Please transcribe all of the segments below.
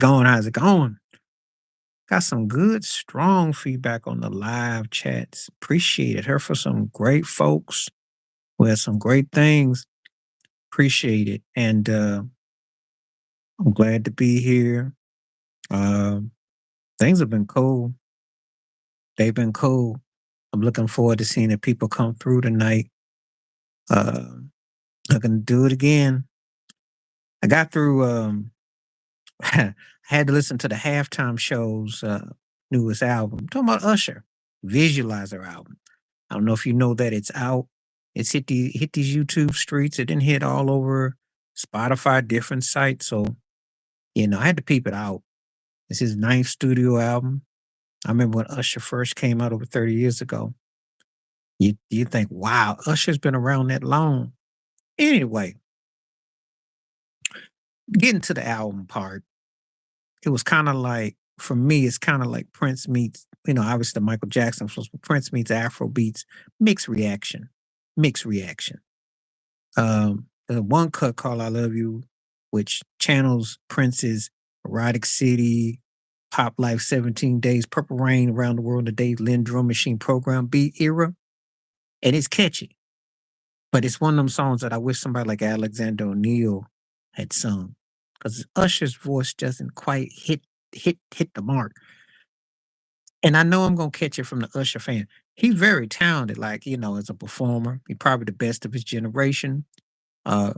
Going, how's it going? Got some good, strong feedback on the live chats. Appreciate it. Heard for some great folks with some great things. Appreciate it. And I'm glad to be here. Um, Things have been cool. They've been cool. I'm looking forward to seeing the people come through tonight. Uh, Looking to do it again. I got through, I had to listen to the halftime show's newest album. I'm talking about Usher, Visualizer album. I don't know if you know that it's out. It's hit these YouTube streets. It didn't hit all over Spotify, different sites. So, I had to peep it out. It's his ninth studio album. I remember when Usher first came out over 30 years ago. You think, wow, Usher's been around that long. Anyway, getting to the album part, it was kind of like, for me, it's kind of like Prince meets, obviously Michael Jackson, so Prince meets Afro beats, mixed reaction, mixed reaction. The one cut called "I Love You," which channels Prince's "Erotic City," "Pop Life," "17 Days," "Purple Rain," "Around the World," the Dave Lynn Drum Machine program beat era, and it's catchy. But it's one of them songs that I wish somebody like Alexander O'Neal had sung, because Usher's voice doesn't quite hit the mark. And I know I'm gonna catch it from the Usher fan. He's very talented, like, as a performer. He's probably the best of his generation. Uh,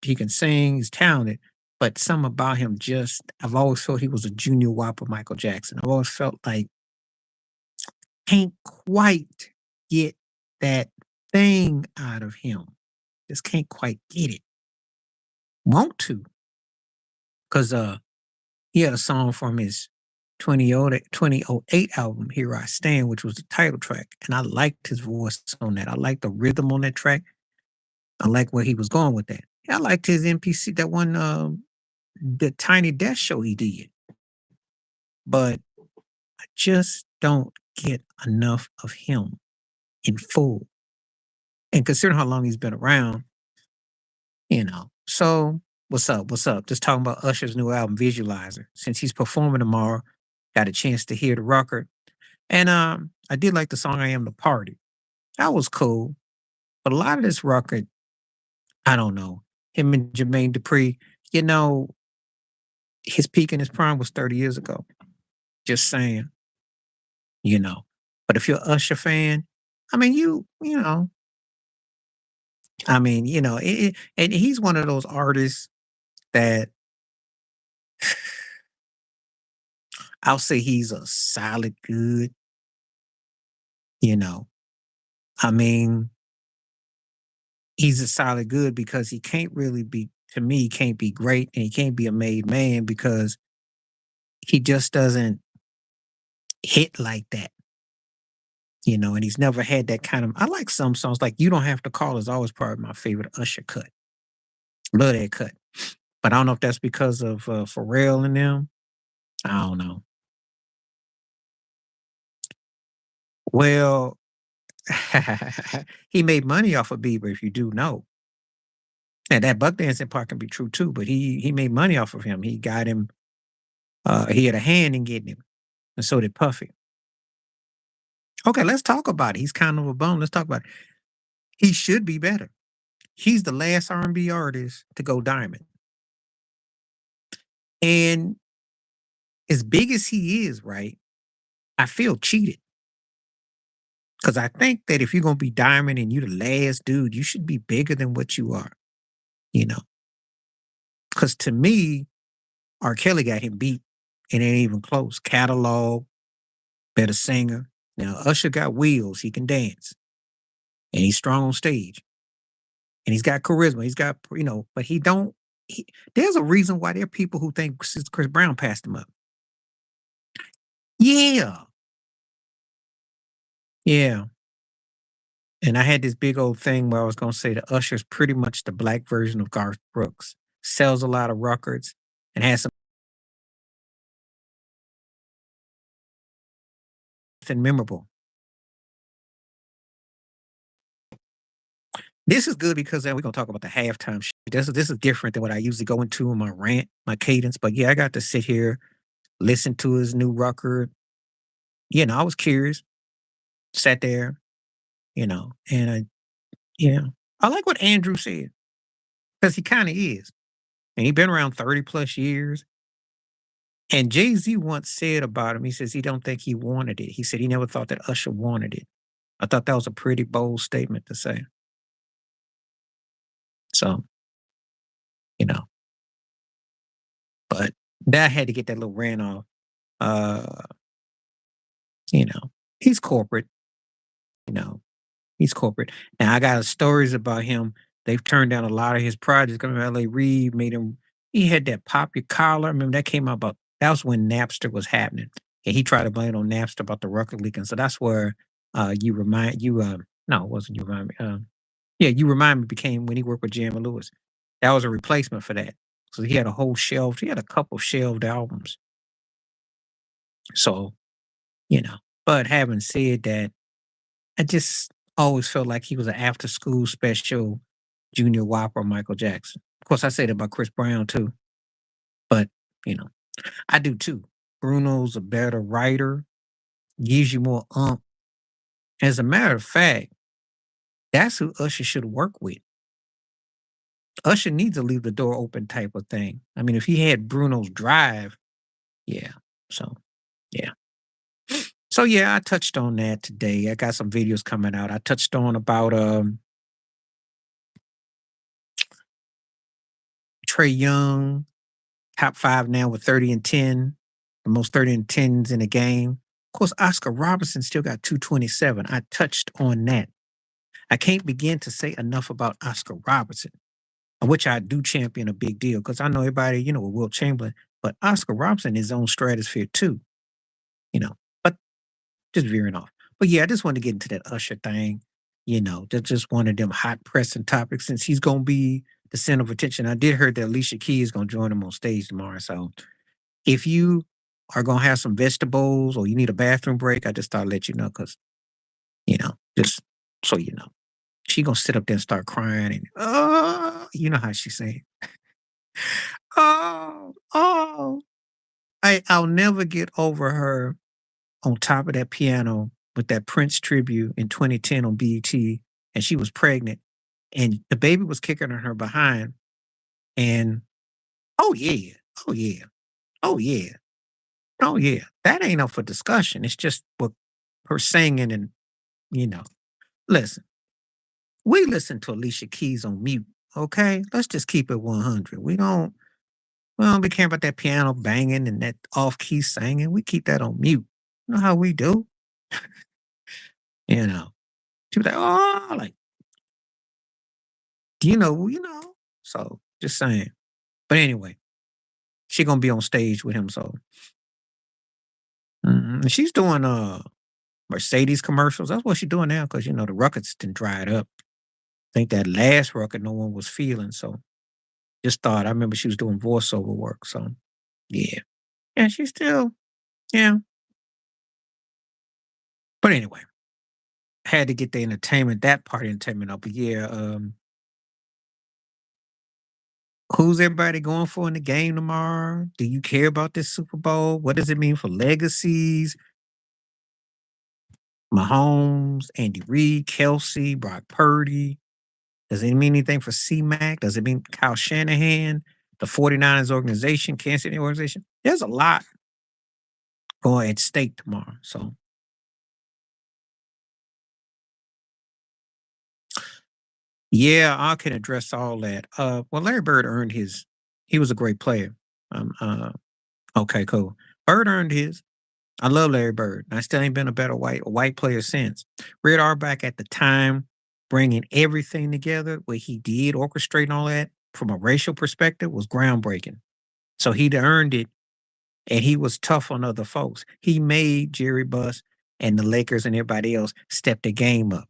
he can sing, he's talented, but some about him just I've always felt he was a junior whopper Michael Jackson. I've always felt like can't quite get that thing out of him. Just can't quite get it. Want to. Cause he had a song from his 2008 album, Here I Stand, which was the title track. And I liked his voice on that. I liked the rhythm on that track. I like where he was going with that. I liked his NPC, that one the Tiny Desk show he did, but I just don't get enough of him in full. And considering how long he's been around, So what's up? What's up? Just talking about Usher's new album, Visualizer. Since he's performing tomorrow, got a chance to hear the record. And I did like the song I Am the Party. That was cool. But a lot of this record, I don't know. Him and Jermaine Dupri, you know, his peak in his prime was 30 years ago. Just saying. you know. But if you're an Usher fan, I mean, and he's one of those artists that I'll say he's a solid good, you know. I mean, he's a solid good because he can't really be, to me, he can't be great and he can't be a made man because he just doesn't hit like that, and he's never had that kind of. I like some songs like You Don't Have to Call is always probably my favorite Usher cut. Love that cut. But I don't know if that's because of Pharrell and them. I don't know. Well, he made money off of Bieber, if you do know. And that buck dancing part can be true too, but he made money off of him. He got him, he had a hand in getting him. And so did Puffy. Okay, let's talk about it. He's kind of a bum. Let's talk about it. He should be better. He's the last R&B artist to go diamond. And as big as he is, right, I feel cheated. Because I think that if you're gonna be diamond and you're the last dude, you should be bigger than what you are, you know. Because to me, R. Kelly got him beat and it ain't even close. Catalog, better singer. Now Usher got wheels, he can dance. And he's strong on stage. And he's got charisma. He's got, but he don't there's a reason why there are people who think Chris Brown passed him up. Yeah. Yeah. And I had this big old thing where I was gonna say that Usher's pretty much the black version of Garth Brooks. Sells a lot of records and has something memorable. This is good because we're gonna talk about the halftime shit. This is different than what I usually go into in my rant, my cadence. But yeah, I got to sit here, listen to his new record. I was curious, sat there, and yeah, I like what Andrew said because he kind of is, and he been around 30 plus years. And Jay Z once said about him, he says he don't think he wanted it. He said he never thought that Usher wanted it. I thought that was a pretty bold statement to say. So, you know, but that had to get that little rant off. Uh, you know, he's corporate, you know, he's corporate. Now I got stories about him. They've turned down a lot of his projects. I remember L.A. Reid made him. He had that Pop Your Collar. I remember that came out about. That was when Napster was happening, and he tried to blame it on Napster about the record leaking. So that's where you remind you. No, it wasn't you remind me. Yeah, you remind me became when he worked with Jam and Lewis. That was a replacement for that. So he had a whole shelf. He had a couple shelved albums. So but having said that, I just always felt like he was an after school special Junior Whopper Michael Jackson. Of course, I say that about Chris Brown too, but you know, I do too. Bruno's a better writer, gives you more As a matter of fact, that's who Usher should work with. Usher needs to leave the door open type of thing. I mean, if he had Bruno's drive, yeah. So, yeah. So yeah, I touched on that today. I got some videos coming out. I touched on about Trey Young, top 5 now with 30 and 10, the most 30 and 10s in the game. Of course, Oscar Robertson still got 227. I touched on that. I can't begin to say enough about Oscar Robertson, which I do champion a big deal because I know everybody, with Will Chamberlain, but Oscar Robertson is on stratosphere too, but just veering off. But yeah, I just wanted to get into that Usher thing, that's just one of them hot pressing topics since he's going to be the center of attention. I did hear that Alicia Keys is going to join him on stage tomorrow. So if you are gonna have some vegetables or you need a bathroom break, I just thought I'd let you know because, just so you know. She gonna sit up there and start crying and you know how she say, oh, oh. I'll never get over her on top of that piano with that Prince tribute in 2010 on BET, and she was pregnant, and the baby was kicking on her behind, and oh yeah, oh yeah, oh yeah. Oh yeah, that ain't up for discussion. It's just what her singing and you know. Listen, we listen to Alicia Keys on mute. Okay, let's just keep it 100. We don't be caring about that piano banging and that off key singing. We keep that on mute. You know how we do. You know, she was like, oh, like you know. So just saying. But anyway, she gonna be on stage with him. So and she's doing Mercedes commercials. That's what she's doing now because the records done dried up. I think that last record no one was feeling. So just thought I remember she was doing voiceover work. So yeah. Yeah, she's still, yeah. But anyway, had to get the entertainment, that part of entertainment up. But yeah, who's everybody going for in the game tomorrow? Do you care about this Super Bowl? What does it mean for legacies? Mahomes, Andy Reid, Kelsey, Brock Purdy. Does it mean anything for C-Mac? Does it mean Kyle Shanahan, the 49ers organization, Kansas City organization? There's a lot going at stake tomorrow. So, yeah, I can address all that. Well, Larry Bird earned his. He was a great player. Okay, cool. Bird earned his. I love Larry Bird. I still ain't been a better white player since. Red Auerbach at the time, bringing everything together, what he did, orchestrating all that from a racial perspective was groundbreaking. So he'd earned it, and he was tough on other folks. He made Jerry Buss and the Lakers and everybody else step the game up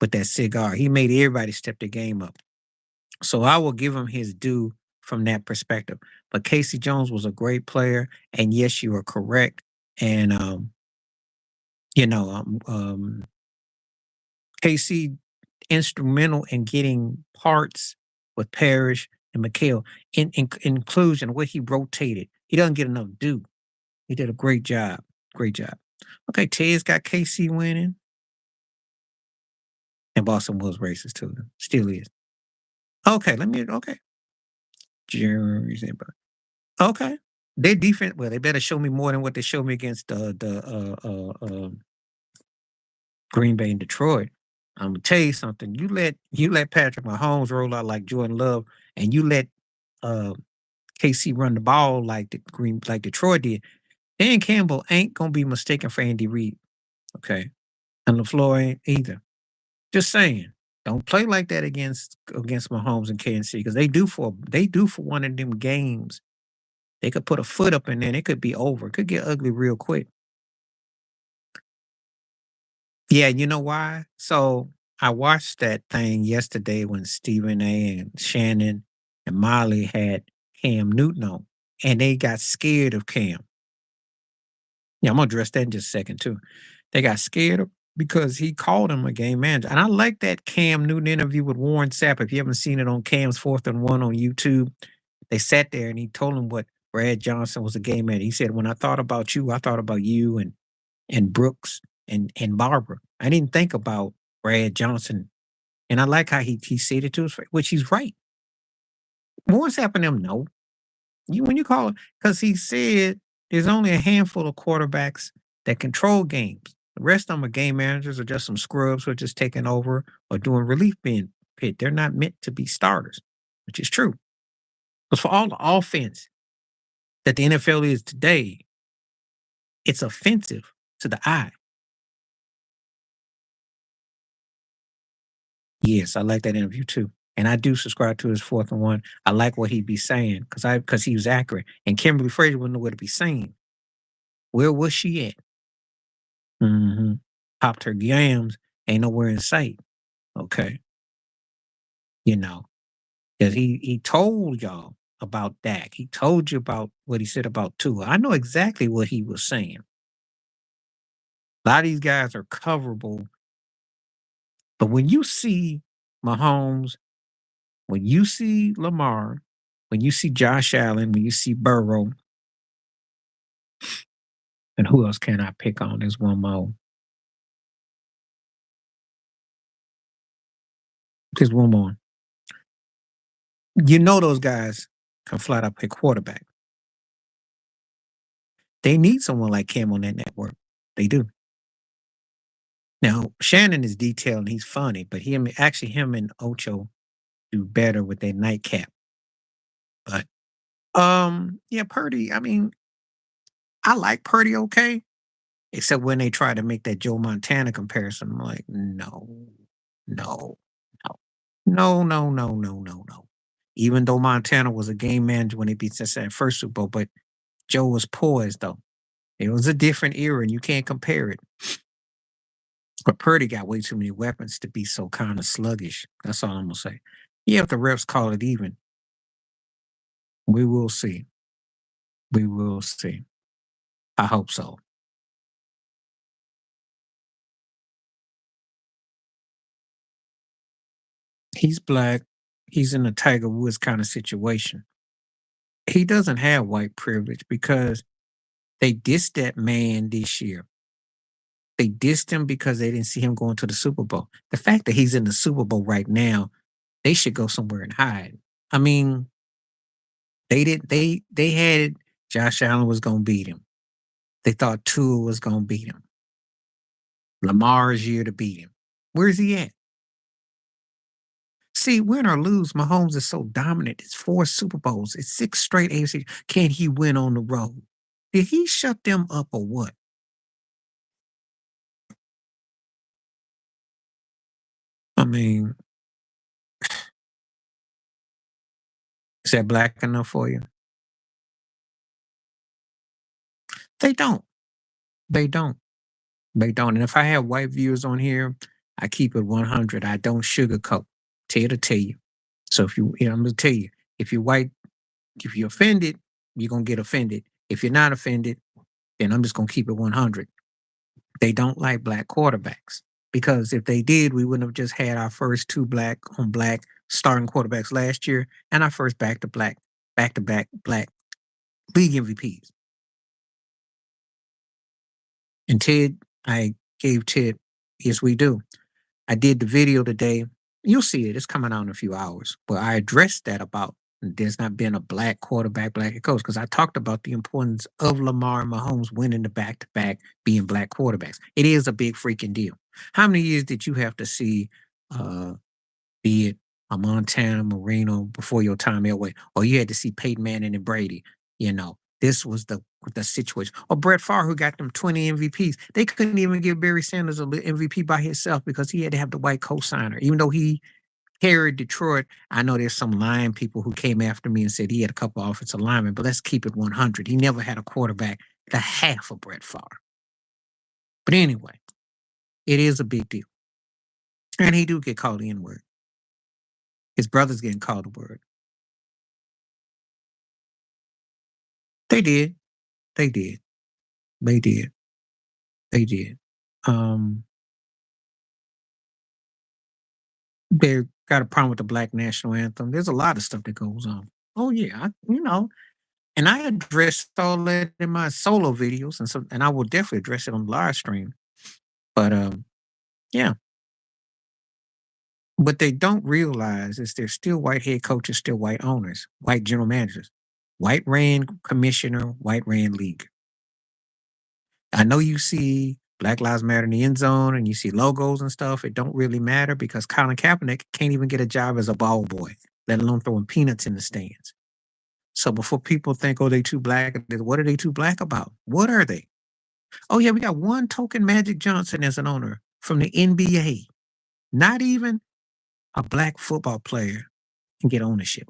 with that cigar. He made everybody step the game up. So I will give him his due from that perspective. But Casey Jones was a great player, and yes, you are correct. And you know, um, um, Casey instrumental in getting parts with Parrish and McHale in inclusion, what he rotated. He doesn't get enough due. He did a great job. Great job. Okay, Ted's got KC winning. And Boston was racist too. Still is. Okay, okay. Jerry's inbound. Okay. Their defense, well, they better show me more than what they showed me against Green Bay and Detroit. I'm gonna tell you something. You let Patrick Mahomes roll out like Jordan Love, and you let uh, KC run the ball like Detroit did. Dan Campbell ain't gonna be mistaken for Andy Reid. Okay, and LaFleur ain't either. Just saying. Don't play like that against Mahomes and KNC because they do for one of them games. They could put a foot up in there and it could be over. It could get ugly real quick. Yeah, you know why? So I watched that thing yesterday when Stephen A and Shannon and Molly had Cam Newton on, and they got scared of Cam. Yeah, I'm gonna address that in just a second too. They got scared because he called him a game manager. And I like that Cam Newton interview with Warren Sapp. If you haven't seen it on Cam's 4th and 1 on YouTube, they sat there and he told him what Brad Johnson was a game manager. He said, when I thought about you, I thought about you and Brooks and Barbara. I didn't think about Brad Johnson. And I like how he said it to us, which he's right. Warren Sapp and them, no. When you call it, because he said there's only a handful of quarterbacks that control games. The rest of them are game managers or just some scrubs who are just taking over or doing relief being pit. They're not meant to be starters, which is true. But for all the offense that the NFL is today, it's offensive to the eye. Yes, I like that interview too. And I do subscribe to his 4th and 1. I like what he'd be saying because he was accurate. And Kimberly Fraser wouldn't know what to be saying. Where was she at? Mm-hmm. Popped her yams, ain't nowhere in sight. Okay. You know, because he told y'all about Dak. He told you about what he said about Tua. I know exactly what he was saying. A lot of these guys are coverable. But when you see Mahomes, when you see Lamar, when you see Josh Allen, when you see Burrow, and who else can I pick on? There's one more. There's one more. You know those guys can flat out pick quarterback. They need someone like Cam on that network. They do. Now, Shannon is detailed and he's funny, but him and Ocho do better with their nightcap. But yeah, Purdy, I mean, I like Purdy okay, except when they try to make that Joe Montana comparison. I'm like, no, no, no, no, no, no, no, no, no. Even though Montana was a game manager when they beat Cincinnati first Super Bowl, but Joe was poised though. It was a different era and you can't compare it. But Purdy got way too many weapons to be so kind of sluggish. That's all I'm gonna say. Yeah, if the refs call it even, we will see. We will see. I hope so. He's black. He's in a Tiger Woods kind of situation. He doesn't have white privilege because they dissed that man this year. They dissed him because they didn't see him going to the Super Bowl. The fact that he's in the Super Bowl right now, they should go somewhere and hide. I mean, they did. They had Josh Allen was going to beat him. They thought Tua was going to beat him. Lamar's year to beat him. Where's he at? See, win or lose, Mahomes is so dominant. It's 4 Super Bowls. It's 6 straight AFC. Can he win on the road? Did he shut them up or what? I mean, is that black enough for you? They don't. They don't. They don't. And if I have white viewers on here, I keep it 100. I don't sugarcoat. Tell you. So I'm gonna tell you, if you're white, if you're offended, you're gonna get offended. If you're not offended, then I'm just gonna keep it 100. They don't like black quarterbacks. because if they did, we wouldn't have just had our first two black on black starting quarterbacks last year and our first back to back black league MVPs. And Ted, I gave Ted, yes, we do. I did the video today. You'll see it. It's coming out in a few hours. But I addressed that about there's not been a black quarterback, black head coach, because I talked about the importance of Lamar and Mahomes winning the back to back, being black quarterbacks. It is a big freaking deal. How many years did you have to see, uh, be it a Montana Marino before your time Elway, or you had to see Peyton Manning and Brady? You know, this was the situation. Or Brett Favre, who got them 20 MVPs. They couldn't even give Barry Sanders a MVP by himself because he had to have the white co-signer. Even though he carried Detroit, I know there's some lying people who came after me and said he had a couple offensive linemen, but let's keep it 100. He never had a quarterback the half of Brett Favre. But anyway, it is a big deal. And he do get called the N-word. His brother's getting called the word. They did. They did. They did. They did. Um, they got a problem with the Black National Anthem. There's a lot of stuff that goes on. Oh yeah, and I addressed all that in my solo videos, and I will definitely address it on the live stream. But yeah, what they don't realize is there's still white head coaches, still white owners, white general managers, white ran commissioner, white ran league. I know you see Black Lives Matter in the end zone and you see logos and stuff. It don't really matter because Colin Kaepernick can't even get a job as a ball boy, let alone throwing peanuts in the stands. So before people think, oh, they too black, what are they too black about? What are they? Oh yeah, we got one token Magic Johnson as an owner from the NBA. Not even a black football player can get ownership.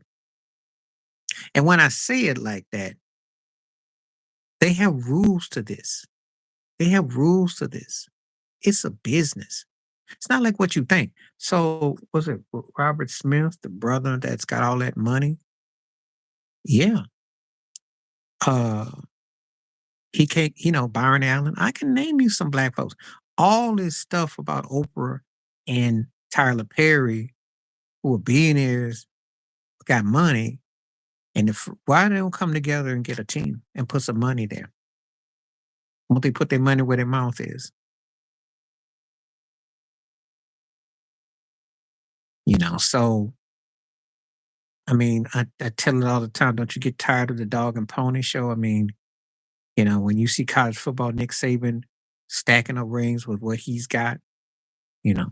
And when I say it like that, they have rules to this. They have rules to this. It's a business. It's not like what you think. So was it Robert Smith, the brother that's got all that money? Yeah. Uh he can't, Byron Allen. I can name you some black folks. All this stuff about Oprah and Tyler Perry, who are billionaires, got money, and why they don't come together and get a team and put some money there? Won't they put their money where their mouth is? So I mean, I tell it all the time. Don't you get tired of the dog and pony show? I mean, when you see college football, Nick Saban stacking up rings with what he's got, you know,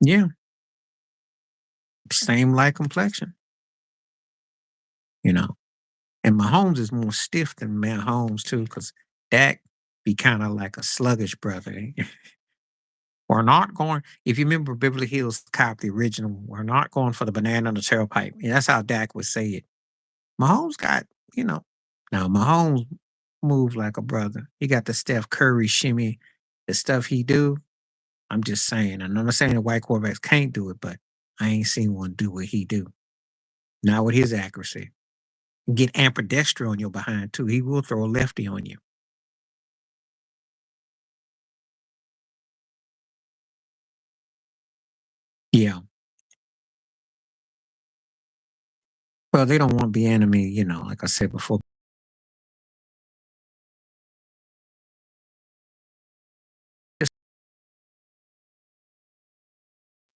yeah, same like complexion, you know. And Mahomes is more stiff than Mahomes too, because Dak be kind of like a sluggish brother. We're not going. If you remember Beverly Hills Cop, the original, we're not going for the banana on the tailpipe. And that's how Dak would say it. Mahomes got, you know, now Mahomes move like a brother. He got the Steph Curry shimmy, the stuff he do. I'm just saying. And I'm not saying that white quarterbacks can't do it, but I ain't seen one do what he do. Not with his accuracy. Get ambidextrous on your behind too. He will throw a lefty on you. Yeah. Well, they don't want to be enemy, like I said before,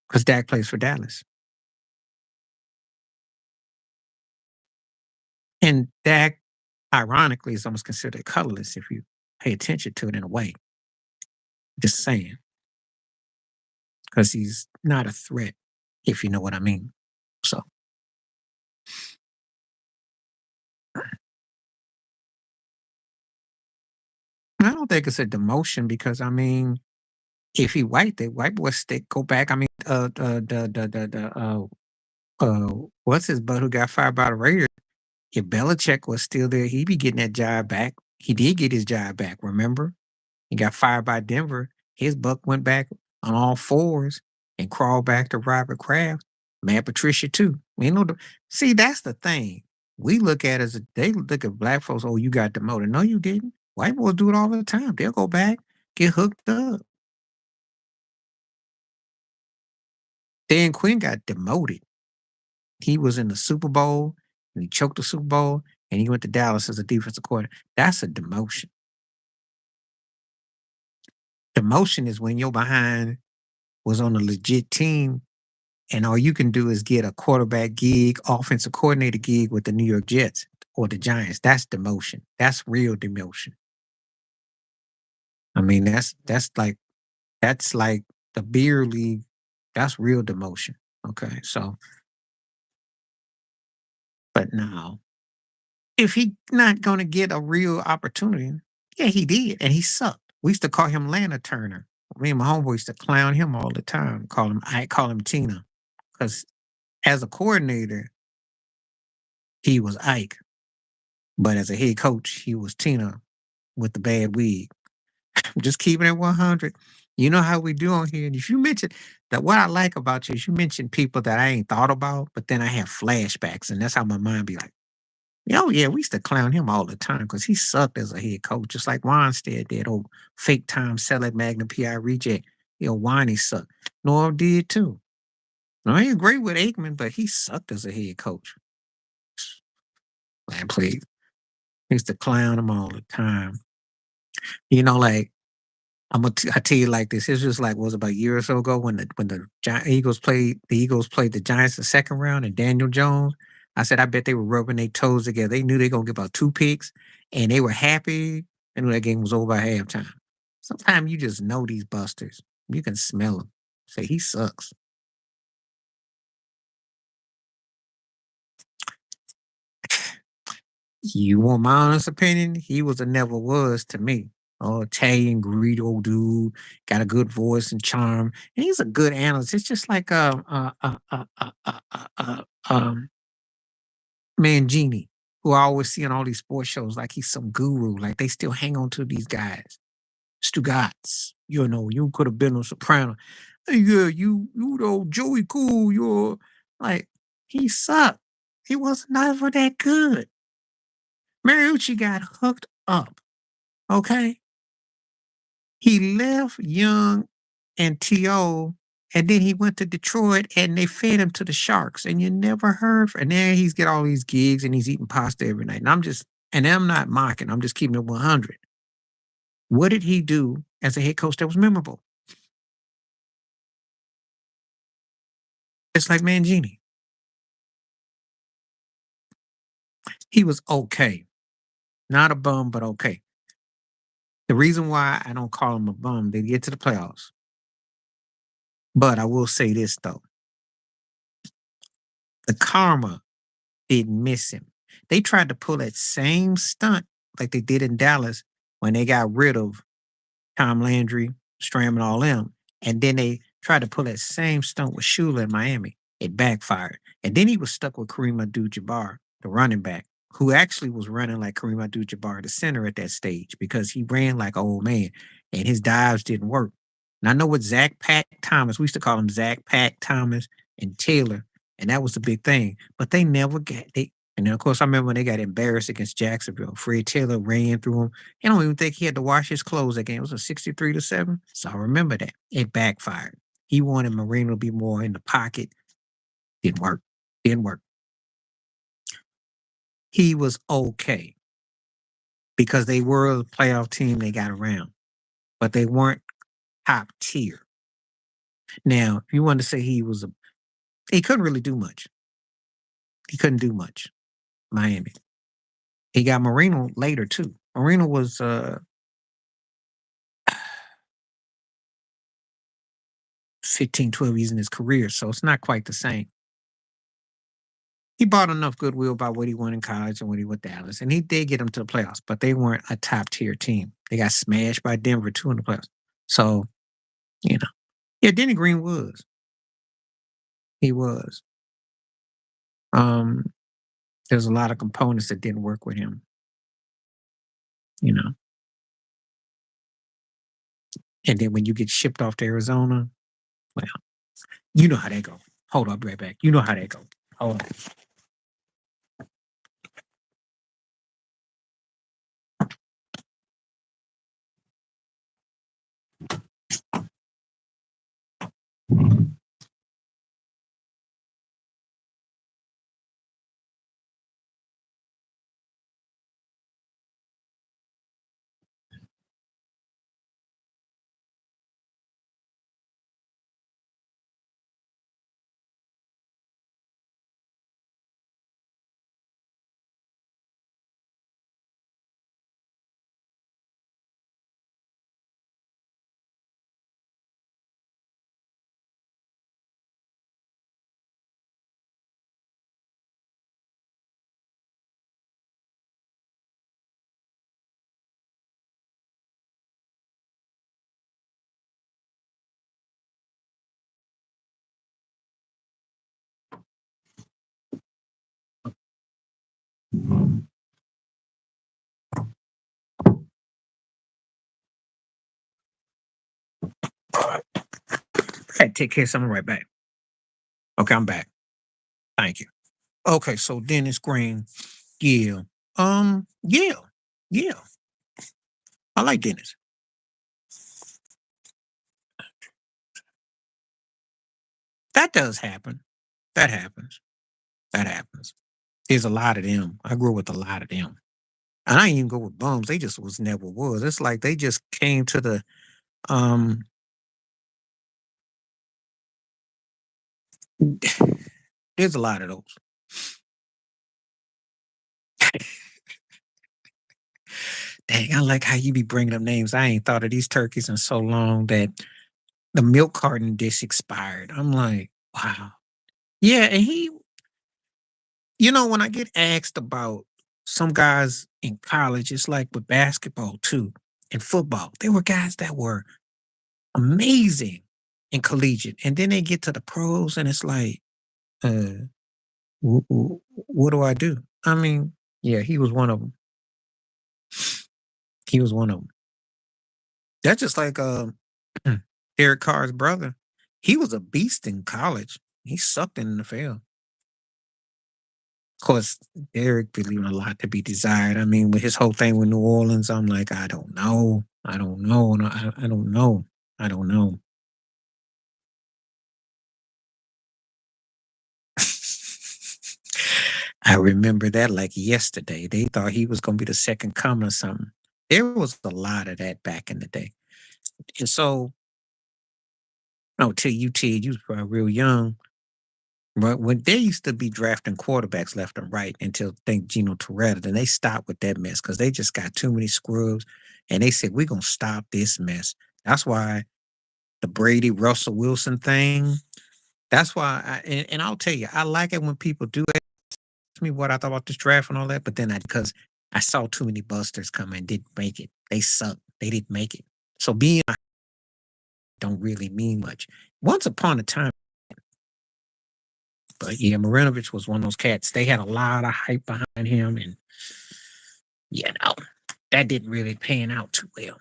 because Dak plays for Dallas. And Dak, ironically, is almost considered colorless if you pay attention to it in a way. Just saying, because he's not a threat, if you know what I mean. So I don't think it's a demotion because I mean, if he white, the white boy stick go back. I mean, what's his butt who got fired by the Raiders? If Belichick was still there, he'd be getting that job back. He did get his job back, remember? He got fired by Denver. His buck went back on all fours and crawled back to Robert Kraft. Matt Patricia too. See, that's the thing. We look at it as they look at black folks, oh, you got demoted. No, you didn't. White boys do it all the time. They'll go back, get hooked up. Dan Quinn got demoted. He was in the Super Bowl and he choked the Super Bowl and he went to Dallas as a defensive coordinator. That's a demotion. Demotion is when you're behind was on a legit team and all you can do is get a quarterback gig, offensive coordinator gig with the New York Jets or the Giants. That's demotion. That's real demotion. I mean, that's like the beer league. That's real demotion. Okay. So, but now if he not gonna get a real opportunity, yeah, he did, and he sucked. We used to call him Lana Turner. Me and my homeboy used to clown him all the time. I call him Tina, because as a coordinator, he was Ike, but as a head coach, he was Tina with the bad wig. Just keeping it 100. You know how we do on here. And if you mention that, what I like about you is you mention people that I ain't thought about, but then I have flashbacks, and that's how my mind be like. Oh yeah, we used to clown him all the time because he sucked as a head coach, just like Weinstead did. Old fake time selling Magnum PI reject. Wine sucked. Norm did too. No, he great with Aikman, but he sucked as a head coach. Man, please. We used to clown him all the time. Like I tell you like this. It's just like was about a year or so ago when the Eagles played the Giants the second round and Daniel Jones. I said I bet they were rubbing their toes together. They knew they were gonna give about 2 picks, and they were happy. They knew that game was over by halftime. Sometimes you just know these busters. You can smell them. Say he sucks. You want my honest opinion? He was a never was to me. Oh, Italian, greedy old dude, got a good voice and charm, and he's a good analyst. It's just like Mangini, who I always see on all these sports shows, like he's some guru. Like they still hang on to these guys. Stugotz, you could have been a soprano. Hey, yeah, you know, Joey Cool, you're like he sucked. He was never that good. Mariucci got hooked up. Okay. He left Young and T.O. and then he went to Detroit and they fed him to the Sharks. And you never heard and then he's get all these gigs and he's eating pasta every night. And I'm not mocking, I'm just keeping it 100. What did he do as a head coach that was memorable? It's like Mangini. He was okay. Not a bum, but okay. The reason why I don't call him a bum, they get to the playoffs. But I will say this though. The karma didn't miss him. They tried to pull that same stunt like they did in Dallas when they got rid of Tom Landry, Stram, and all them. And then they tried to pull that same stunt with Shula in Miami. It backfired. And then he was stuck with Kareem Abdul-Jabbar, the running back, who actually was running like Kareem Abdul-Jabbar, the center at that stage, because he ran like an old man and his dives didn't work. And I know with Zach Pack Thomas, we used to call him Zach Pack Thomas and Taylor, and that was the big thing. But they never got they. And then of course I remember when they got embarrassed against Jacksonville. Fred Taylor ran through him. I don't even think he had to wash his clothes that game. It was a 63-7. So I remember that. It backfired. He wanted Marino to be more in the pocket. Didn't work. Didn't work. He was okay because they were a playoff team. They got around, but they weren't top tier. Now, if you want to say he couldn't really do much. He couldn't do much. Miami. He got Marino later too. Marino was 15, 12 years in his career, so it's not quite the same. He bought enough goodwill by what he won in college and what he went to Dallas, and he did get them to the playoffs, but they weren't a top tier team. They got smashed by Denver too in the playoffs. So, you know, yeah, Denny Green was. He was. Um, there's a lot of components that didn't work with him. You know, and then when you get shipped off to Arizona, well, you know how that go. Hold up, right back. You know how that go. Hold on. Take care of something right back. Okay, I'm back. Thank you. Okay, so Dennis Green. Yeah. Yeah. Yeah. I like Dennis. That does happen. That happens. That happens. There's a lot of them. I grew up with a lot of them. And I ain't even go with bums. They just was never was. It's like they just came to the um there's a lot of those. Dang, I like how you be bringing up names. I ain't thought of these turkeys in so long that the milk carton dish expired. I'm like, wow. Yeah, and when I get asked about some guys in college, it's like with basketball too and football. They were guys that were amazing in collegiate. And then they get to the pros and it's like, uh, what do I do? I mean, yeah, he was one of them. He was one of them. That's just like Derek Carr's brother. He was a beast in college. He sucked in the NFL. Of course, Derek be leaving a lot to be desired. I mean, with his whole thing with New Orleans, I'm like, I don't know. I don't know. No, I don't know. I don't know. I remember that like yesterday. They thought he was going to be the second coming or something. There was a lot of that back in the day. And so, no, tell you, Ted, you was probably real young. But when they used to be drafting quarterbacks left and right until think Gino Toretta, then they stopped with that mess because they just got too many scrubs. And they said, we're going to stop this mess. That's why the Brady Russell Wilson thing. That's why, and I'll tell you, I like it when people do ask me what I thought about this draft and all that, but then because I saw too many busters come and didn't make it. They sucked. They didn't make it. So being don't really mean much. Once upon a time, but yeah, Marinovich was one of those cats. They had a lot of hype behind him, and you know that didn't really pan out too well.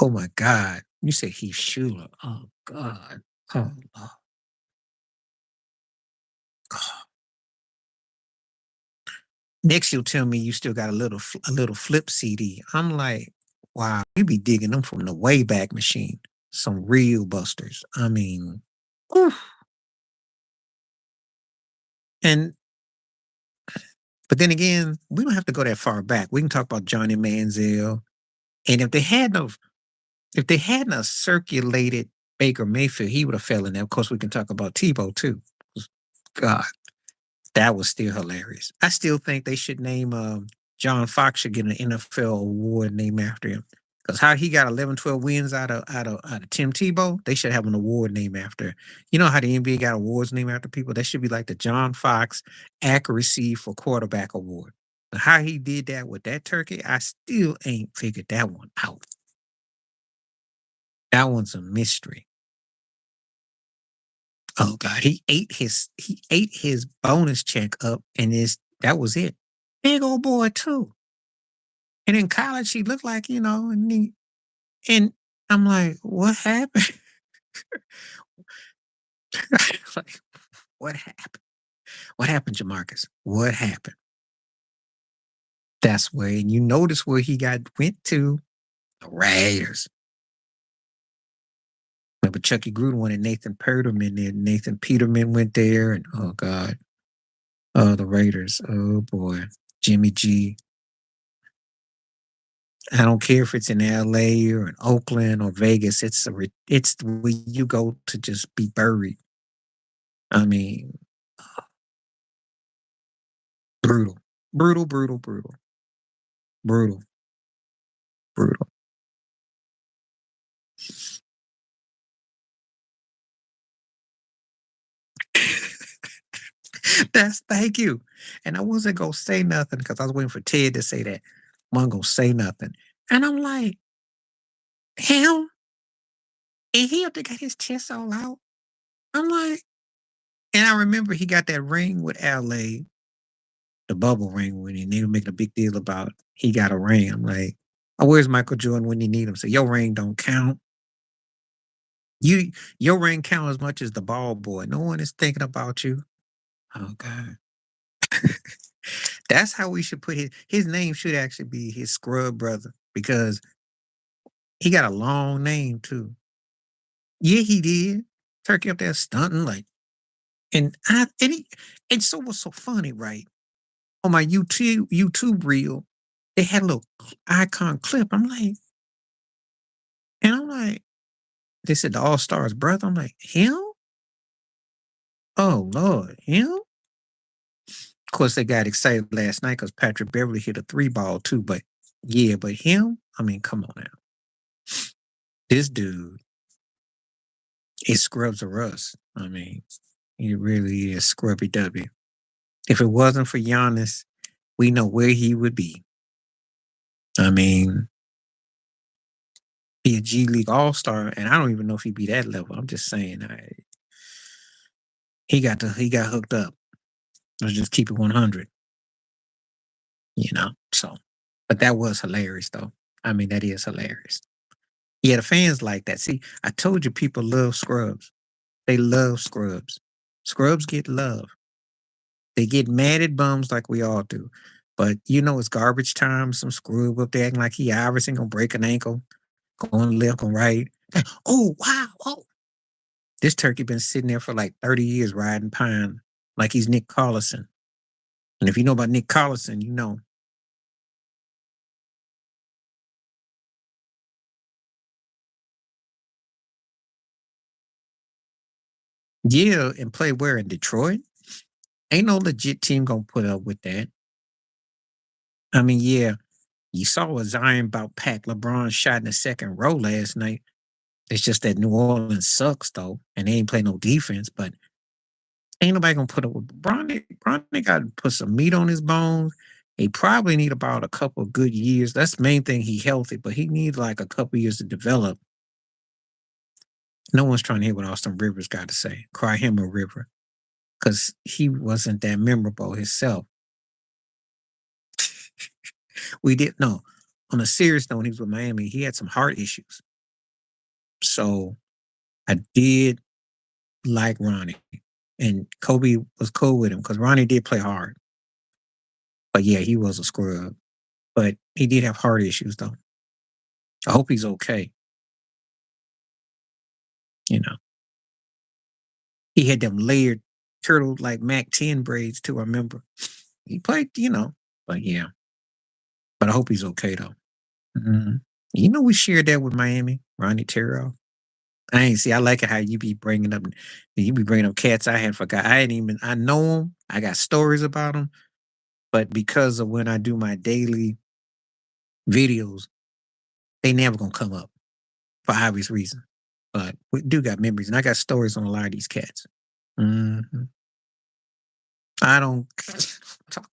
Oh my God! You said Heath Schuler. Oh God. Oh, oh God. Next, you'll tell me you still got a little flip CD. I'm like, wow, you be digging them from the Wayback Machine. Some real busters. I mean, oof. And but then again, we don't have to go that far back. We can talk about Johnny Manziel. And if they hadn't have circulated Baker Mayfield, he would have fell in there. Of course, we can talk about Tebow too. God, that was still hilarious. I still think they should name John Fox should get an NFL award named after him. Because how he got 11, 12 wins out of Tim Tebow, they should have an award named after. You know how the NBA got awards named after people? That should be like the John Fox Accuracy for Quarterback Award. But how he did that with that turkey, I still ain't figured that one out. That one's a mystery. Oh God, he ate his bonus check up and that was it. Big old boy too. And in college he looked like, and I'm like, what happened? Like, what happened? What happened, Jamarcus? What happened? That's where and you notice where he went to the Raiders. Remember Chucky Gruden wanted Nathan Peterman there. Nathan Peterman went there and oh God. Oh, the Raiders. Oh boy. Jimmy G. I don't care if it's in LA or in Oakland or Vegas. It's where you go to just be buried. I mean, brutal, brutal, brutal, brutal, brutal, brutal. That's thank you. And I wasn't gonna say nothing because I was waiting for Ted to say that. I wasn't gonna say nothing. And I'm like, him? And he up there got his chest all out. I'm like, and I remember he got that ring with LA, the bubble ring when they were making a big deal about he got a ring. I'm like, Where's Michael Jordan when you need him? So your ring don't count. You your ring count as much as the ball boy. No one is thinking about you. Oh God. That's how we should put his name should actually be his scrub brother because he got a long name too. Yeah, he did. Turkey up there stunting like and he and so what's so funny, right? On my YouTube reel, they had a little icon clip. I'm like, they said the All Stars brother. I'm like, him? Oh Lord, him? Of course, they got excited last night because Patrick Beverly hit a three ball too. But yeah, but him? I mean, come on now. This dude is scrubs of us. I mean, he really is scrubby W. If it wasn't for Giannis, we know where he would be. I mean, be a G League All Star, and I don't even know if he'd be that level. I'm just saying, he got hooked up. Let's just keep it 100, you know. So, but that was hilarious, though. I mean, that is hilarious. Yeah, the fans like that. See, I told you people love scrubs. They love scrubs. Scrubs get love. They get mad at bums like we all do. But you know it's garbage time. Some scrub up there acting like he Iverson gonna break an ankle, going left, going right. Oh wow! Oh, this turkey been sitting there for like 30 years riding pine like he's Nick Collison. And if you know about Nick Collison, you know. Yeah, and play where in Detroit? Ain't no legit team gonna put up with that. I mean, yeah, you saw what Zion about packed LeBron shot in the second row last night. It's just that New Orleans sucks though, and they ain't play no defense. But ain't nobody gonna put up with Bron. Bron got to put some meat on his bones. He probably need about a couple of good years. That's the main thing. He healthy, but he needs like a couple years to develop. No one's trying to hear what Austin Rivers got to say. Cry him a river, because he wasn't that memorable himself. We did no. On a serious note, when he was with Miami, he had some heart issues. So I did like Ronnie, and Kobe was cool with him because Ronnie did play hard. But yeah, he was a scrub. But he did have heart issues though. I hope he's okay. You know, he had them layered turtle like Mac 10 braids too. I remember he played, but yeah. But I hope he's okay though. Mhm. You know, we shared that with Miami, Ronnie Terrell. I ain't see. I like it how you be bringing up cats I had forgot. I ain't even. I know them. I got stories about them, but because of when I do my daily videos, they never gonna come up for obvious reasons. But we do got memories, and I got stories on a lot of these cats. Mhm. I don't. talk-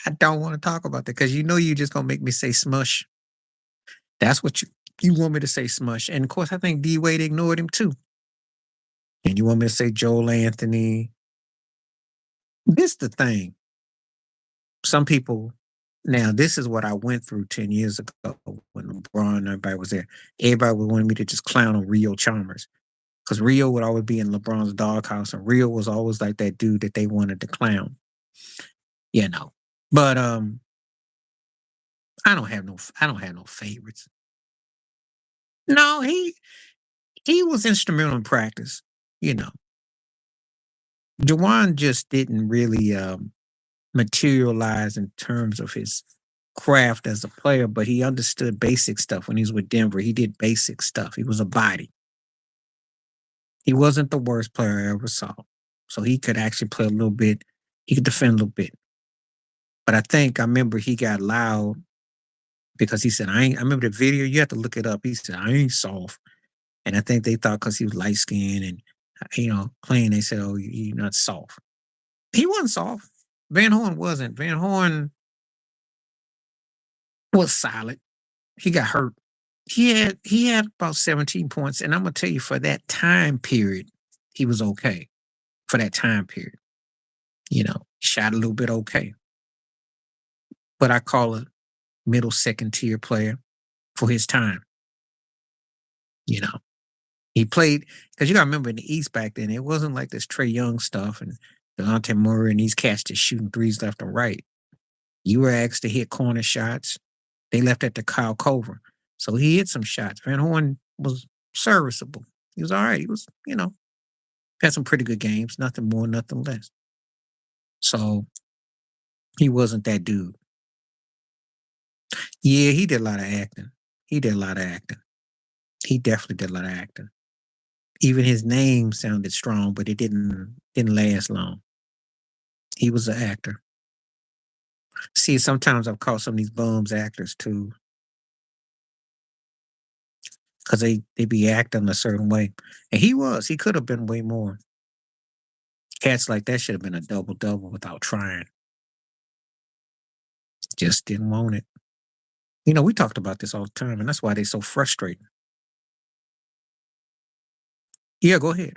I don't want to talk about that because you know you just gonna make me say smush. That's what you want me to say smush, and of course I think D Wade ignored him too. And you want me to say Joel Anthony? This the thing. Some people now this is what I went through 10 years ago when LeBron and everybody was there. Everybody would want me to just clown on Rio Chalmers. Because Rio would always be in LeBron's doghouse, and Rio was always like that dude that they wanted to clown. You know. But I don't have no favorites. No, he was instrumental in practice. You know. Jawan just didn't really materialize in terms of his craft as a player, but he understood basic stuff when he was with Denver. He did basic stuff. He was a body. He wasn't the worst player I ever saw. So he could actually play a little bit. He could defend a little bit. But I remember he got loud because he said, I remember the video, you have to look it up. He said, I ain't soft. And I think they thought because he was light skinned and, playing, they said, oh, you're not soft. He wasn't soft. Van Horn wasn't. Van Horn was solid. He got hurt. He had about 17 points, and I'm gonna tell you for that time period, he was okay. For that time period, shot a little bit okay. But I call it middle second tier player for his time. You know, he played because you got to remember in the East back then, it wasn't like this Trey Young stuff and Dejounte Murray and these cats just shooting threes left and right. You were asked to hit corner shots. They left that to Kyle Cover. So he hit some shots. Van Horn was serviceable. He was all right. He was, had some pretty good games, nothing more, nothing less. So he wasn't that dude. Yeah, he did a lot of acting. He did a lot of acting. He definitely did a lot of acting. Even his name sounded strong, but it didn't last long. He was an actor. See, sometimes I've caught some of these bums actors too, because they be acting a certain way. And he could have been way more. Cats like that should have been a double double without trying. Just didn't want it. We talked about this all the time, and that's why they're so frustrating. Yeah, go ahead.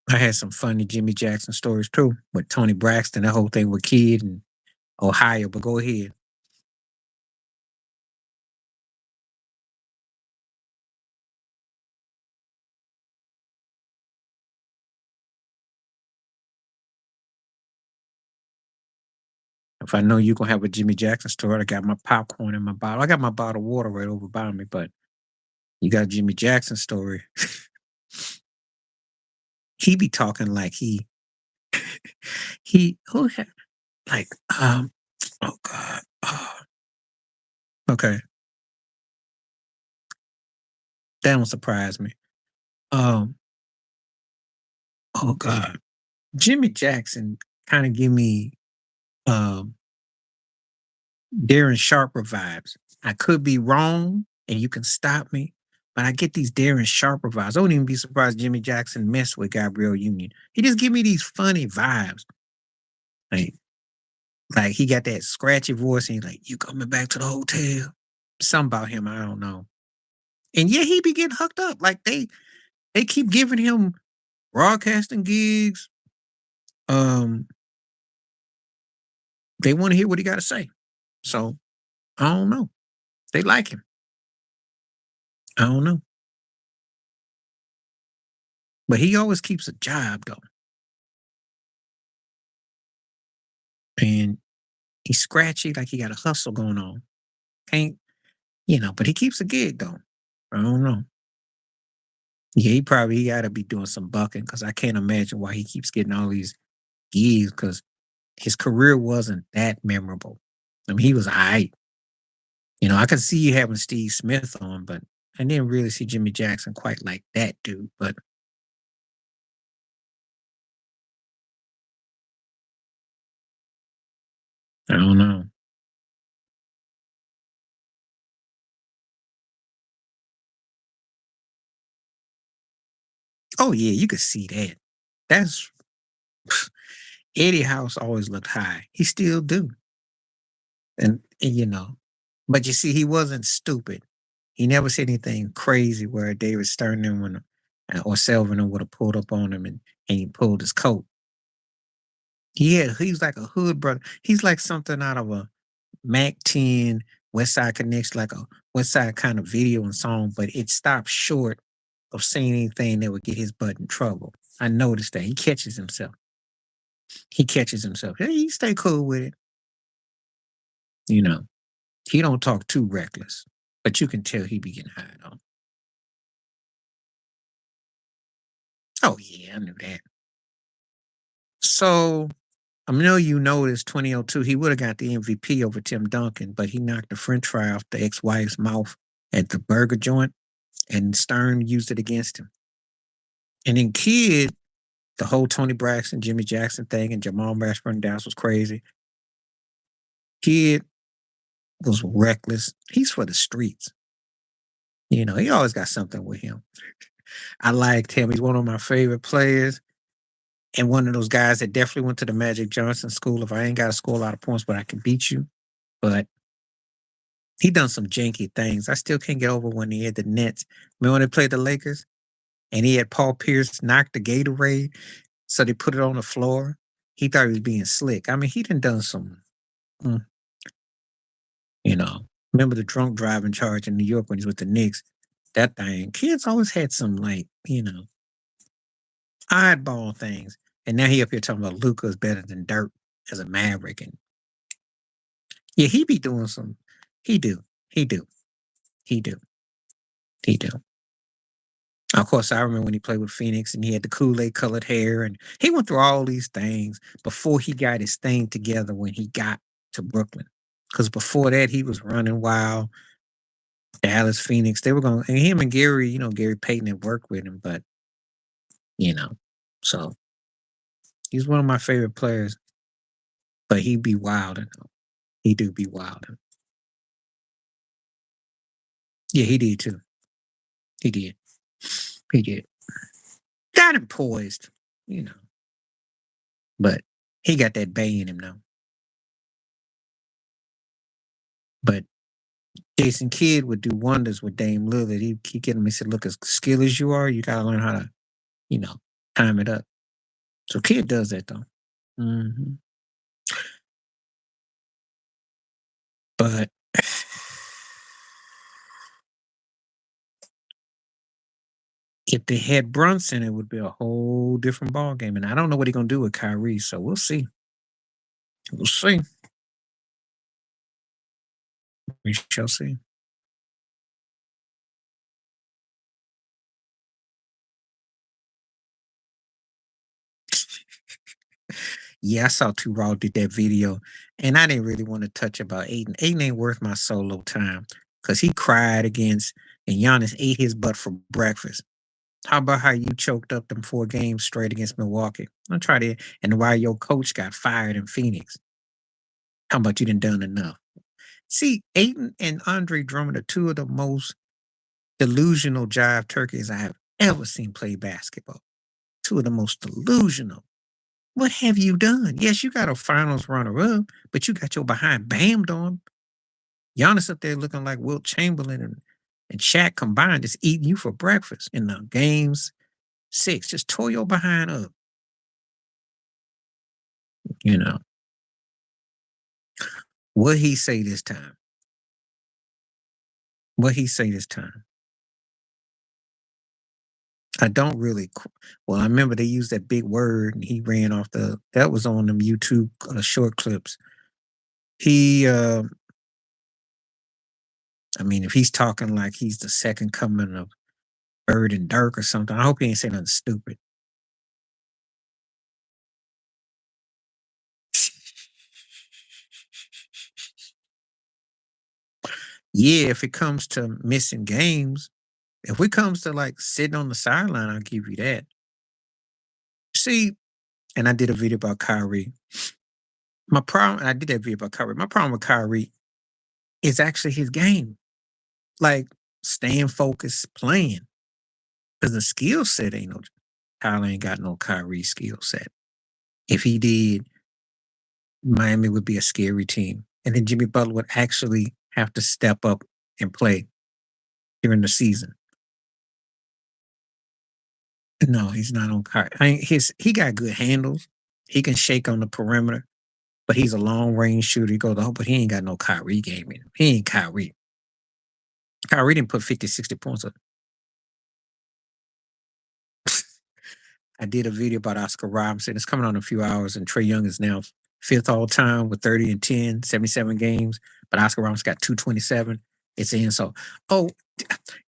I had some funny Jimmy Jackson stories too with Tony Braxton, that whole thing with Kid and Ohio, but go ahead. If I know you're gonna have a Jimmy Jackson story, I got my popcorn in my bottle. I got my bottle of water right over by me, but you got a Jimmy Jackson story. He be talking like he who had like oh God. Okay. That don't surprise me. Um, oh God. Jimmy Jackson kind of give me um Darren Sharper vibes. I could be wrong and you can stop me, but I get these Darren Sharper vibes. I wouldn't even be surprised Jimmy Jackson messed with Gabrielle Union. He just give me these funny vibes. Like, like he got that scratchy voice and he's like, you coming back to the hotel? Something about him, I don't know. And yeah, he be getting hooked up. Like they keep giving him broadcasting gigs. Um, they want to hear what he got to say. So I don't know. They like him. I don't know. But he always keeps a job though. And he's scratchy, like he got a hustle going on. Can't, but he keeps a gig though. I don't know. Yeah, he gotta be doing some bucking because I can't imagine why he keeps getting all these gigs because his career wasn't that memorable. I mean, he was all right. I could see you having Steve Smith on, but I didn't really see Jimmy Jackson quite like that dude. But I don't know. Oh yeah, you could see that. That's Eddie House always looked high. He still do. And but you see, he wasn't stupid. He never said anything crazy where David Stern and or Selvin would have pulled up on him and he pulled his coat. Yeah, he's like a hood brother. He's like something out of a Mac 10 West Side Connection, like a West Side kind of video and song, but it stopped short of saying anything that would get his butt in trouble. I noticed that. He catches himself. He catches himself. Hey, he stay cool with it. You know, he don't talk too reckless, but you can tell he be getting high though. Oh yeah, I knew that. So I know you noticed 2002, he would have got the MVP over Tim Duncan, but he knocked the French fry off the ex-wife's mouth at the burger joint, and Stern used it against him. And then Kid, the whole Tony Braxton, Jimmy Jackson thing, and Jamal Mashburn and Dallas was crazy. Kid was reckless. He's for the streets. He always got something with him. I liked him. He's one of my favorite players. And one of those guys that definitely went to the Magic Johnson school. If I ain't got to score a lot of points, but I can beat you. But he done some janky things. I still can't get over when he had the Nets. Remember when they played the Lakers and he had Paul Pierce knock the Gatorade, so they put it on the floor. He thought he was being slick. I mean, he done some. Mm, you know, remember the drunk driving charge in New York when he's with the Knicks? That thing, kids always had some like, oddball things. And now he up here talking about Luca is better than Dirk as a Maverick. And yeah, he be doing some. He do. He do. He do. He do. Of course, I remember when he played with Phoenix and he had the Kool-Aid colored hair and he went through all these things before he got his thing together when he got to Brooklyn. Because before that, he was running wild. Dallas, Phoenix, they were going, and him and Gary, Gary Payton had worked with him, but, you know, so he's one of my favorite players, but he be wilding. He do be wilding. Yeah, he did too. He did. He did. Got him poised, you know, but he got that bay in him now. But Jason Kidd would do wonders with Dame Lillard. He get him. He said, "Look, as skilled as you are, you gotta learn how to, you know, time it up." So Kidd does that though. hmm But if they had Brunson, it would be a whole different ball game. And I don't know what he's gonna do with Kyrie. So we'll see. We'll see. We shall see. Yeah, I saw Two Raw did that video, and I didn't really want to touch about Aiden. Aiden ain't worth my solo time because he cried against and Giannis ate his butt for breakfast. How about how you choked up them 4 games straight against Milwaukee? I'll try to, and why your coach got fired in Phoenix. How about you done enough? See, Aiden and Andre Drummond are two of the most delusional jive turkeys I have ever seen play basketball. Two of the most delusional. What have you done? Yes, you got a finals runner up, but you got your behind bammed on. Giannis up there looking like Wilt Chamberlain and Shaq combined, just eating you for breakfast in the games 6. Just tore your behind up, you know. What he say this time? What he say this time? I don't really. Well, I remember they used that big word, and he ran off that was on them YouTube short clips. He, I mean, if he's talking like he's the second coming of Bird and Dirk or something, I hope he ain't say nothing stupid. Yeah, if it comes to missing games, if it comes to like sitting on the sideline, I'll give you that. See, and I did a video about Kyrie. My problem, I did that video about Kyrie. My problem with Kyrie is actually his game, like staying focused, playing. Because the skill set ain't no. Tyler ain't got no Kyrie skill set. If he did, Miami would be a scary team, and then Jimmy Butler would actually have to step up and play during the season. No, he's not on Kyrie. He got good handles. He can shake on the perimeter, but he's a long range shooter. He goes the whole, but he ain't got no Kyrie game in him. He ain't Kyrie. Kyrie didn't put 50, 60 points up. I did a video about Oscar Robinson. It's coming on in a few hours, and Trey Young is now 5th all time with 30 and 10, 77 games. But Oscar Robinson got 227. It's in. So, oh,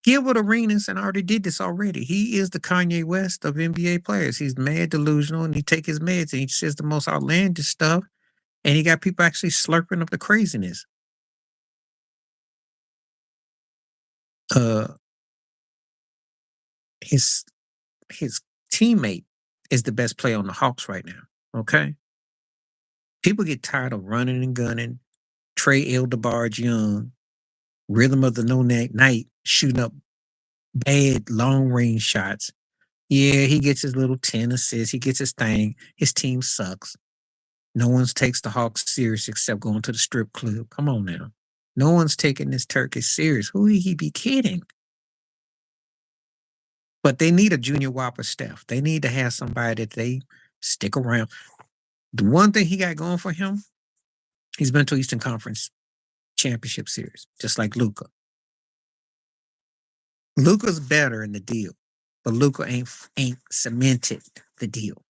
Gilbert Arenas, and I already did this already. He is the Kanye West of NBA players. He's mad delusional, and he take his meds, and he says the most outlandish stuff, and he got people actually slurping up the craziness. Uh, his his teammate is the best player on the Hawks right now. Okay, people get tired of running and gunning. Trey Eldebarge Young, rhythm of the no night, shooting up bad long range shots. Yeah, he gets his little 10 assists. He gets his thing. His team sucks. No one's takes the Hawks serious except going to the strip club. Come on now. No one's taking this Turkish serious. Who would he be kidding? But they need a junior whopper Steph. They need to have somebody that they stick around. The one thing he got going for him, He's been to Eastern Conference Championship Series, just like Luka. Luka's better in the deal, but Luka ain't cemented the deal.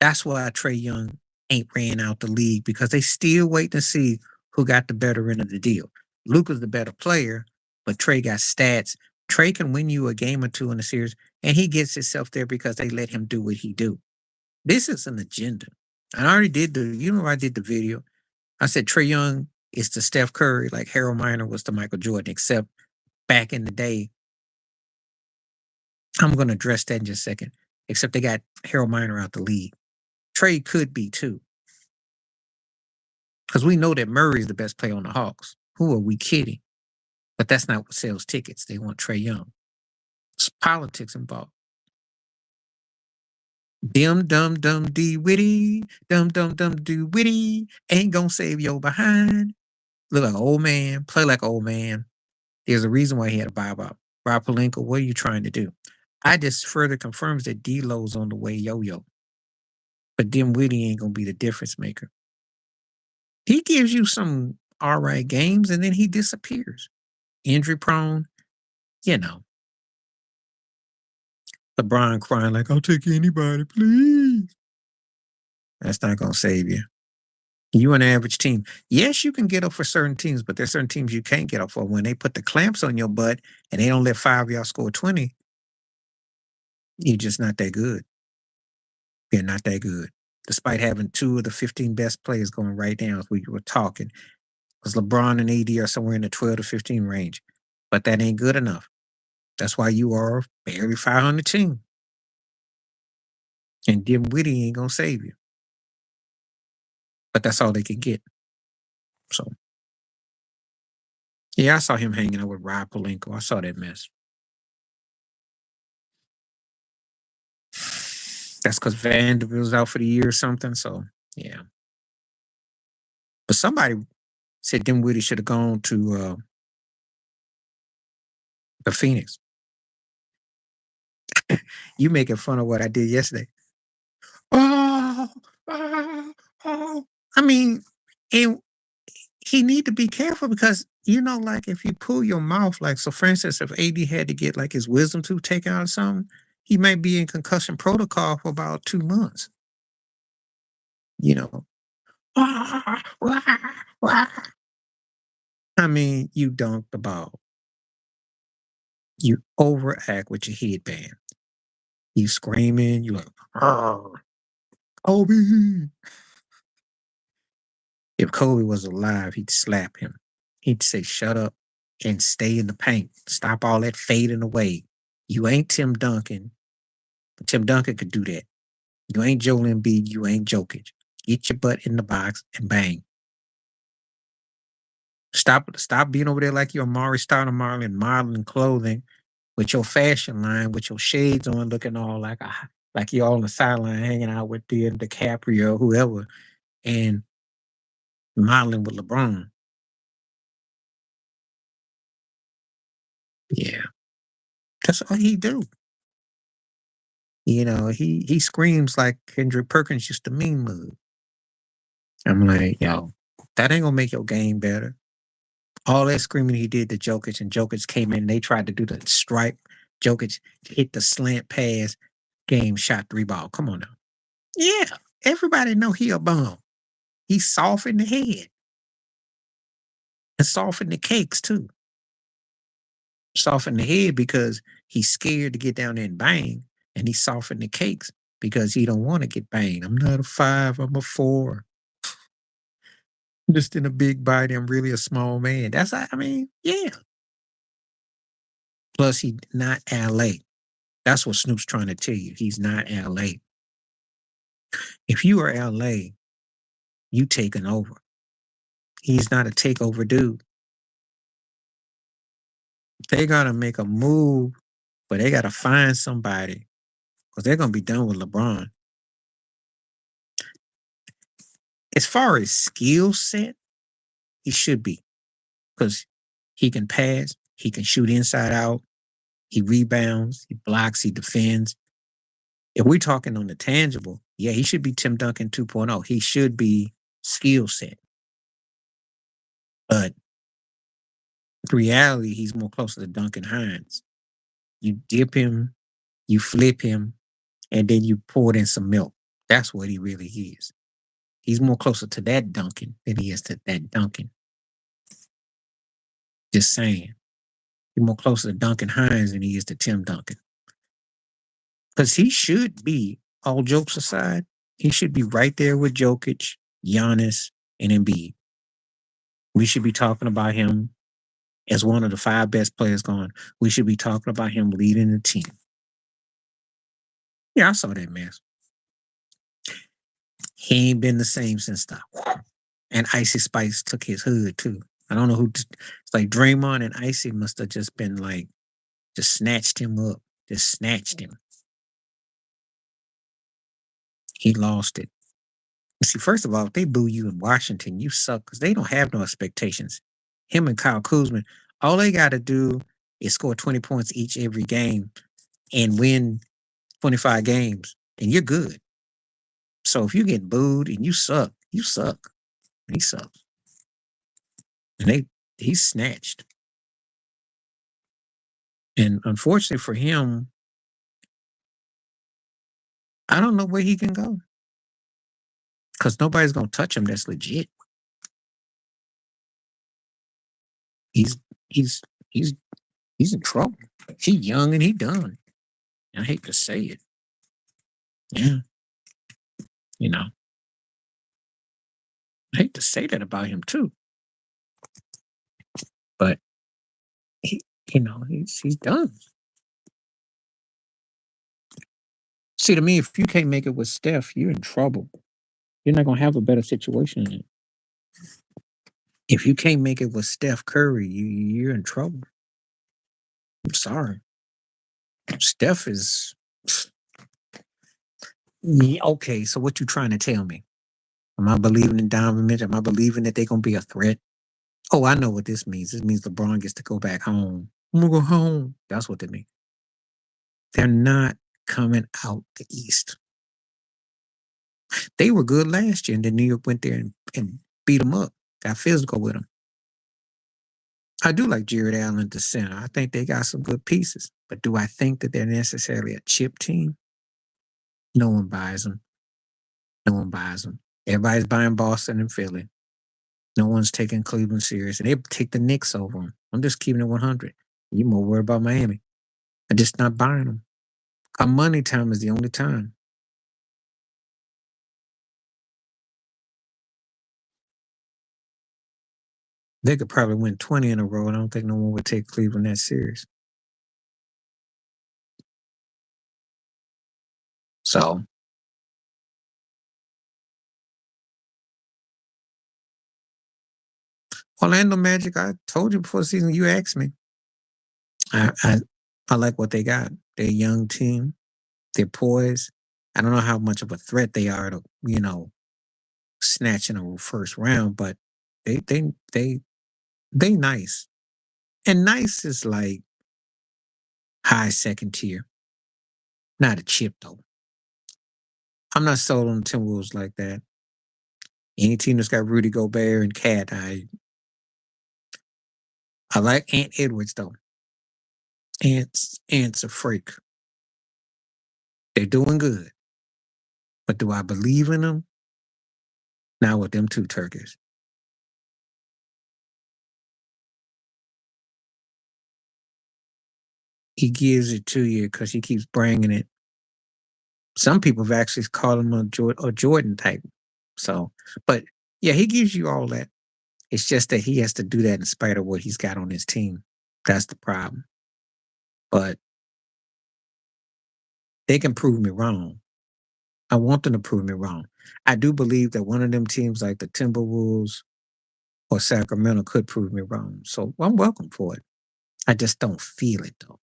That's why Trae Young ain't ran out the league because they still wait to see who got the better end of the deal. Luka's the better player, but Trae got stats. Trae can win you a game or two in the series, and he gets himself there because they let him do what he do. This is an agenda. I already did I did the video. I said Trae Young is the Steph Curry, like Harold Miner was the Michael Jordan, except back in the day, I'm going to address that in just a second, except they got Harold Miner out the league. Trae could be too. Because we know that Murray is the best player on the Hawks. Who are we kidding? But that's not what sells tickets. They want Trae Young. It's politics involved. Dum dee witty, dum dee witty, ain't gonna save your behind. Look like an old man, play like an old man. There's a reason why he had a buy out. Rob Pelinka, what are you trying to do? I just further confirms that D-Lo's on the way yo-yo. But Dinwiddie ain't gonna be the difference maker. He gives you some all right games and then he disappears. Injury prone, you know. LeBron crying like, I'll take anybody, please. That's not going to save you. You an average team. Yes, you can get up for certain teams, but there's certain teams you can't get up for. When they put the clamps on your butt and they don't let 5 of y'all score 20, you're just not that good. You're not that good. Despite having 2 of the 15 best players going right now as we were talking. Because LeBron and AD are somewhere in the 12 to 15 range. But that ain't good enough. That's why you are a barely 500 team. And Dinwiddie ain't going to save you. But that's all they can get. So, yeah, I saw him hanging out with Rob Pelinka. I saw that mess. That's because Vanderbilt's out for the year or something. So, yeah. But somebody said Dinwiddie should have gone to the Phoenix. You making fun of what I did yesterday. Oh. I mean, and he need to be careful because, like if you pull your mouth, like, so for instance, if AD had to get like his wisdom tooth taken out or something, he might be in concussion protocol for about 2 months. I mean, you dunk the ball. You overact with your headband. You screaming, you like, Kobe. If Kobe was alive, he'd slap him. He'd say, shut up and stay in the paint. Stop all that fading away. You ain't Tim Duncan. Tim Duncan could do that. You ain't Joel Embiid. You ain't Jokic. Get your butt in the box and bang. Stop being over there like you're Amari Stoudemire and modeling clothing with your fashion line, with your shades on, looking all like you're all on the sideline hanging out with DiCaprio, whoever, and modeling with LeBron. Yeah. That's all he do. He screams like Kendrick Perkins used to mean mug. I'm like, yo, that ain't gonna make your game better. All that screaming he did to Jokic, and Jokic came in, they tried to do the stripe. Jokic hit the slant pass, game shot 3 ball. Come on now. Yeah, everybody know he a bum. He's soft in the head. And soft in the cakes too. Soft in the head because he's scared to get down there and bang. And he's soft in the cakes because he don't want to get banged. I'm not a 5, I'm a 4. Just in a big body, I'm really a small man. Yeah. Plus, he's not LA. That's what Snoop's trying to tell you. He's not LA. If you are LA, you taking over. He's not a takeover dude. They gotta make a move, but they gotta find somebody because they're gonna be done with LeBron. As far as skill set, he should be because he can pass, he can shoot inside out, he rebounds, he blocks, he defends. If we're talking on the tangible, yeah, he should be Tim Duncan 2.0. He should be skill set. But the reality, he's more closer to Duncan Hines. You dip him, you flip him, and then you pour it in some milk. That's what he really is. He's more closer to that Duncan than he is to that Duncan. Just saying. He's more closer to Duncan Hines than he is to Tim Duncan. Because he should be, all jokes aside, he should be right there with Jokic, Giannis, and Embiid. We should be talking about him as one of the 5 best players going. We should be talking about him leading the team. Yeah, I saw that mess. He ain't been the same since the and Icy Spice took his hood too. I don't know who. It's like Draymond and Icy must have just been like, just snatched him up, just snatched him. He lost it. See, first of all, if they boo you in Washington, you suck because they don't have no expectations. Him and Kyle Kuzma, all they got to do is score 20 points each every game and win 25 games, and you're good. So if you get booed and you suck, you suck. He sucks. And he's snatched. And unfortunately for him, I don't know where he can go. Because nobody's gonna touch him that's legit. He's he's he's he's in trouble. He young and he done. I hate to say it. Yeah. You know, I hate to say that about him too. But he, he's done. See, to me, if you can't make it with Steph, you're in trouble. You're not gonna have a better situation than it. If you can't make it with Steph Curry, you're in trouble. I'm sorry. Steph is okay. So what you trying to tell me? Am I believing in Donovan Mitchell? Am I believing that they're gonna be a threat? Oh, I know what this means. This means LeBron gets to go back home. I'm gonna go home. That's what they mean. They're not coming out the East. They were good last year, and then New York went there and beat them up, got physical with them. I do like Jared Allen at the center. I think they got some good pieces. But do I think that they're necessarily a chip team? No one buys them. No one buys them. Everybody's buying Boston and Philly. No one's taking Cleveland serious. And they take the Knicks over them. I'm just keeping it 100. You're more worried about Miami. I'm just not buying them. Come money time is the only time. They could probably win 20 in a row, and I don't think no one would take Cleveland that serious. So, Orlando Magic, I told you before the season, you asked me. I, I, I like what they got. They're a young team. They're poised. I don't know how much of a threat they are to, snatching a first round, but they they they they nice. And nice is like high second tier, not a chip though. I'm not sold on the Timberwolves like that. Any team that's got Rudy Gobert and Cat, I like Ant Edwards though. Ant's a freak. They're doing good. But do I believe in them? Not with them two turkeys. He gives it to you because he keeps bringing it. Some people have actually called him a Jordan type. So, but yeah, he gives you all that. It's just that he has to do that in spite of what he's got on his team. That's the problem. But they can prove me wrong. I want them to prove me wrong. I do believe that one of them teams like the Timberwolves or Sacramento could prove me wrong. So I'm welcome for it. I just don't feel it though.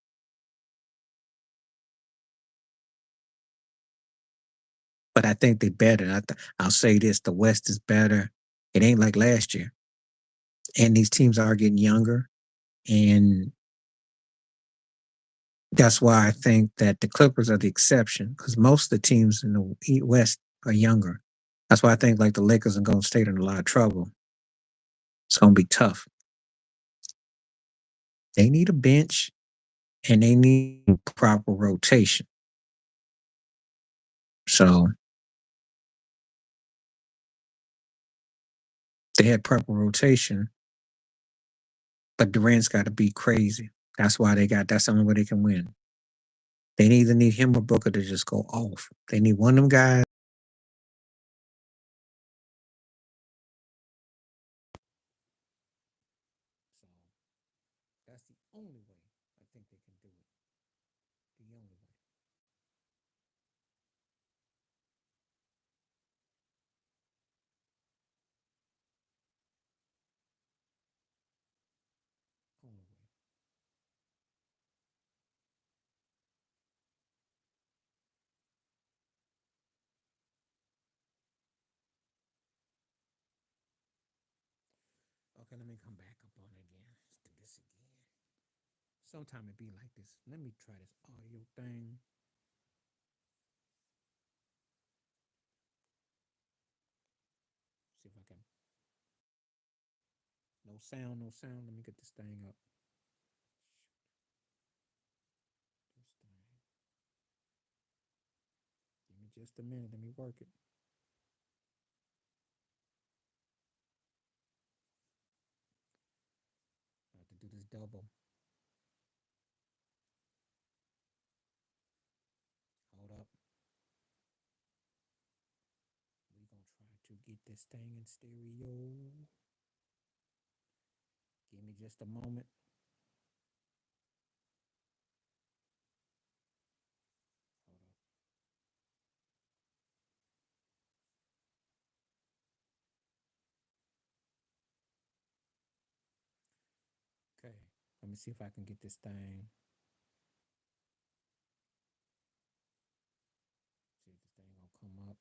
But I think they're better. I'll say this: the West is better. It ain't like last year, and these teams are getting younger, and that's why I think that the Clippers are the exception because most of the teams in the West are younger. That's why I think like the Lakers and Golden State are in a lot of trouble. It's gonna be tough. They need a bench and they need proper rotation. So they had proper rotation, but Durant's got to be crazy. That's why they got. That's the only way they can win. They either need him or Booker to just go off. They need one of them guys. So that's the only way I think they can do it. The only way. Only way. Okay, let me come back up on it again. Let's do this again. Sometime it be like this. Let me try this audio thing. See if I can. No sound, no sound. Let me get this thing up. This thing. Give me just a minute. Let me work it. I have to do this double. Hold up. We're gonna try to get this thing in stereo. Give me just a moment. Hold up. Okay. Let me see if I can get this thing. See if this thing gonna come up.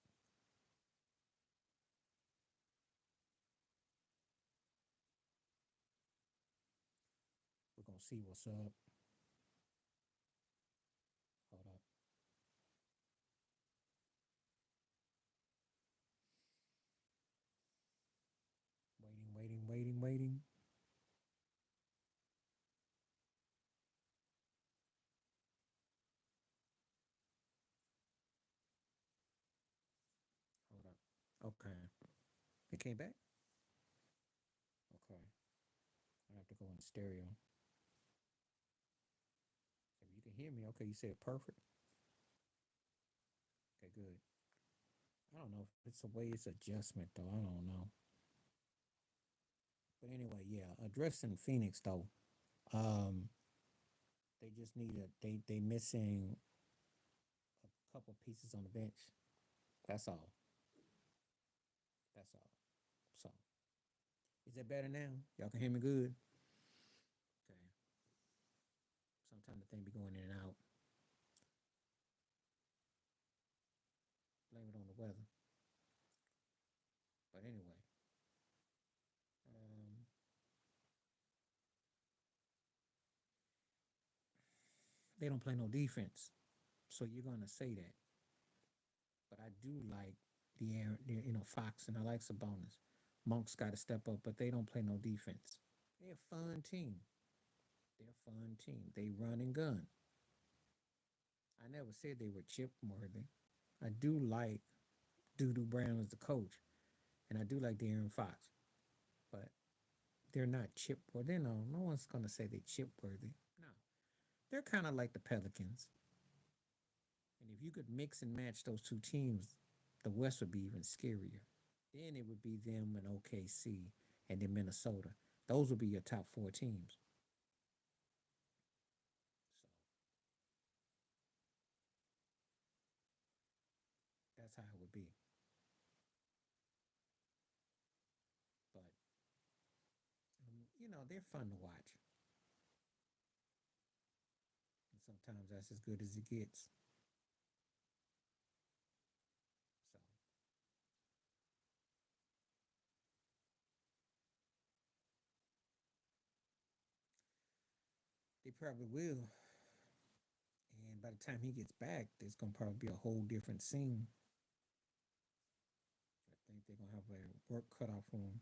We're gonna see what's up. Hold up. Waiting, waiting, waiting, waiting. Hold up. Okay. It came back? Okay. I have to go in stereo. If you can hear me, okay, you said perfect. Okay, good. I don't know if it's a way it's adjustment though. I don't know. But anyway, yeah, addressing Phoenix though. Um, they just need a they missing a couple pieces on the bench. That's all. That's all. So is that better now? Y'all can hear me good? Okay. Sometimes the thing be going in and out. Blame it on the weather. But anyway, um, they don't play no defense. So you're gonna say that. But I do like Fox, and I like Sabonis. Monk's got to step up, but they don't play no defense. They're a fun team. They're a fun team. They run and gun. I never said they were chip worthy. I do like Doodoo Brown as the coach, and I do like De'Aaron Fox, but they're not chip worthy. No one's gonna say they chip worthy. No, they're kind of like the Pelicans. And if you could mix and match those two teams, the West would be even scarier. Then it would be them and OKC and then Minnesota. Those would be your top four teams. So that's how it would be. But they're fun to watch. And sometimes that's as good as it gets. So they probably will. And by the time he gets back, there's gonna probably be a whole different scene. I think they're gonna have a work cut off for him.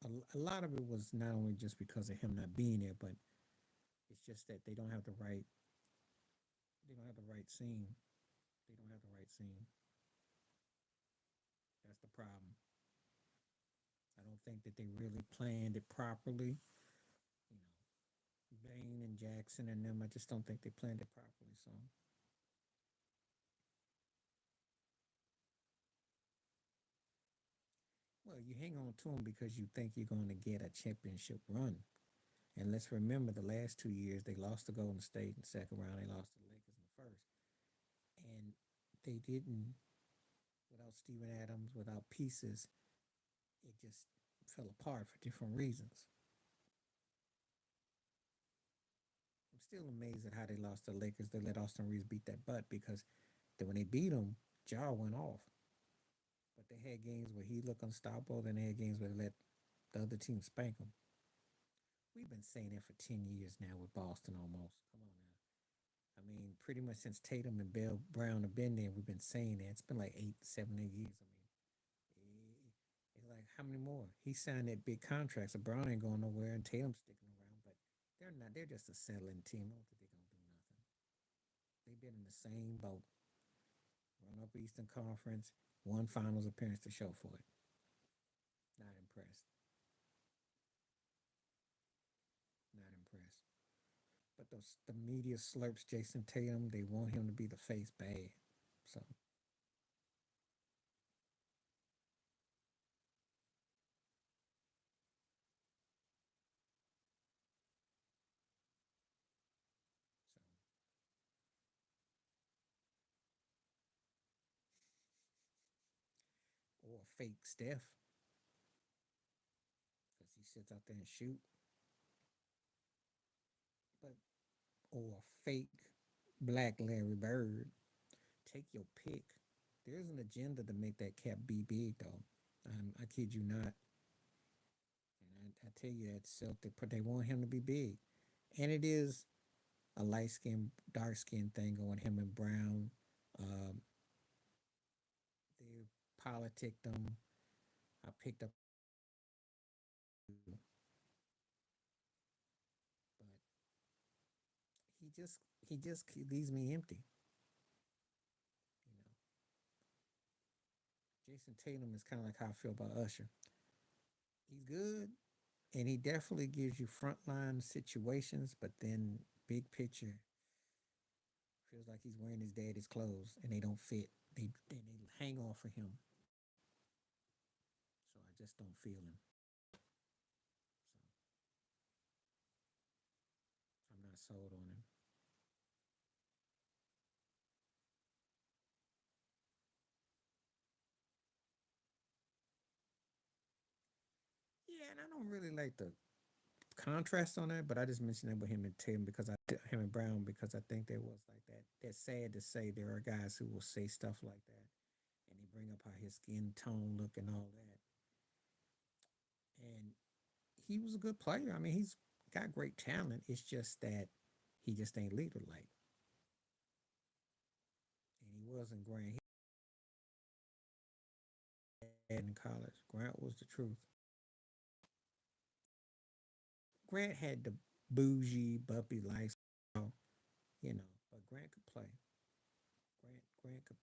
a lot of it was not only just because of him not being there, but it's just that they don't have the right. They don't have the right scene. They don't have the right scene. That's the problem. I don't think that they really planned it properly. You know, Bain and Jackson and them. I just don't think they planned it properly. So, well, you hang on to them because you think you're going to get a championship run. And let's remember the last 2 years they lost to Golden State in the second round. They lost to the Lakers in the first, and they didn't. Without Steven Adams, without pieces, it just fell apart for different reasons. I'm still amazed at how they lost to the Lakers. They let Austin Reeves beat that butt because when they beat him, jaw went off. But they had games where he looked unstoppable, then they had games where they let the other team spank him. We've been saying that for 10 years now with Boston almost. Come on now. I mean, pretty much since Tatum and Bell Brown have been there, we've been saying that. It's been like 8, 7, 8 years. I mean, it's like how many more? He signed that big contract, so Brown ain't going nowhere, and Tatum's sticking around. But they're not. They're just a settling team. I don't think they're gonna do nothing. They've been in the same boat. Run up Eastern Conference, one Finals appearance to show for it. Not impressed. Not impressed. But the media slurps Jason Tatum. They want him to be the face bad. So so or fake Steph because he sits out there and shoot. But or fake Black Larry Bird. Take your pick. There's an agenda to make that cap be big, though. I kid you not. And I tell you that Celtic, but they want him to be big, and it is a light skin, dark skin thing going him and Brown. Um, they politicked him. I picked up, but he just leaves me empty. You know, Jason Tatum is kind of like how I feel about Usher. He's good, and he definitely gives you frontline situations, but then big picture feels like he's wearing his daddy's clothes and they don't fit. They hang on for him, so I just don't feel him. So I'm not sold on him. Yeah, and I don't really like the contrast on that, but I just mentioned that with him and Tim because him and Brown because I think there was like that. That's sad to say there are guys who will say stuff like that, and they bring up how his skin tone look and all that. And he was a good player. I mean, he's got great talent. It's just that he just ain't leader like, and he wasn't Grant. He had in college. Grant was the truth. Grant had the bougie, bumpy lifestyle, you know, but Grant could play. Grant could.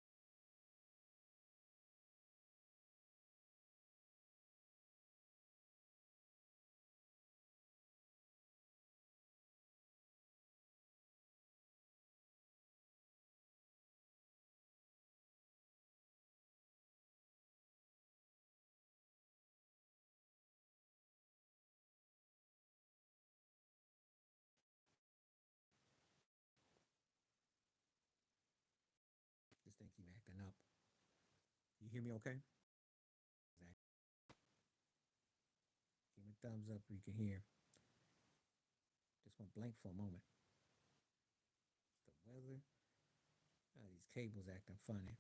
Just think he acting up. You hear me? Okay. Exactly. Give me a thumbs up. You can hear. Just went blank for a moment. The weather. These cables acting funny.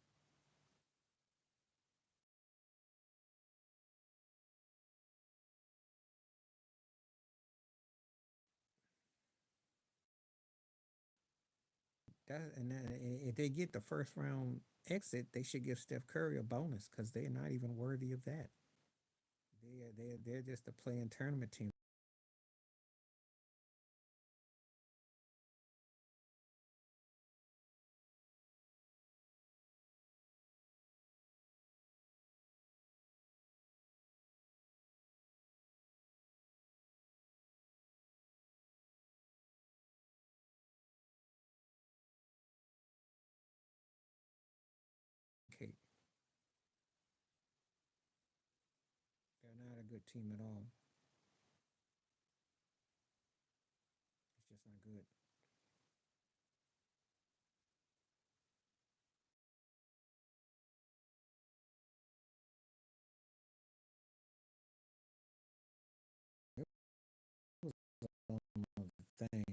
If they get the first round exit, they should give Steph Curry a bonus because they're not even worthy of that. they're just a playing tournament team. Okay, they're not a good team at all. It's just not good. It was the thing.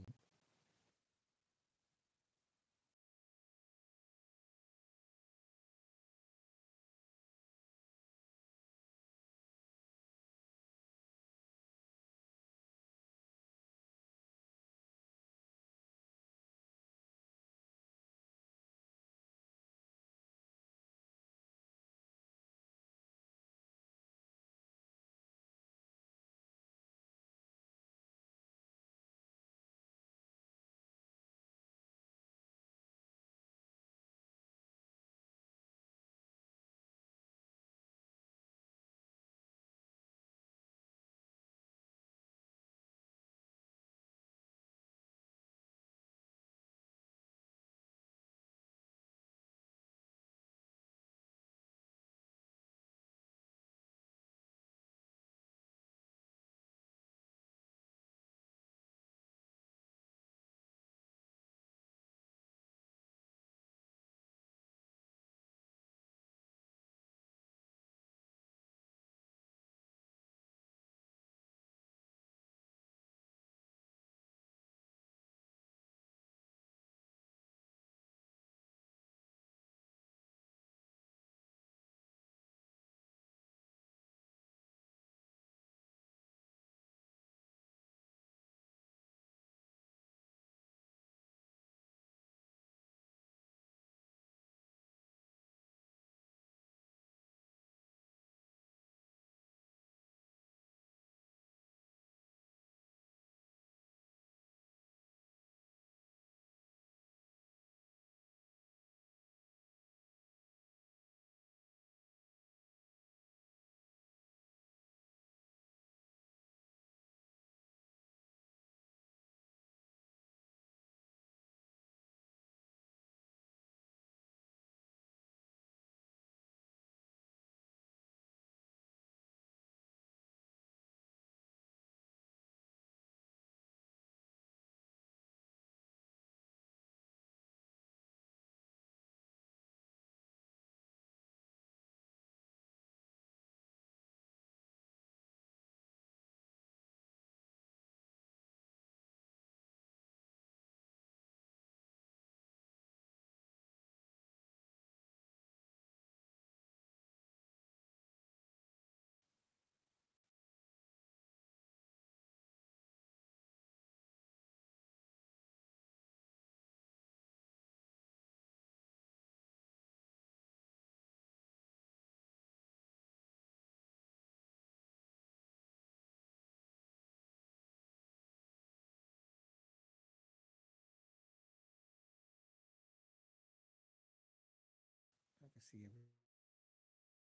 I can see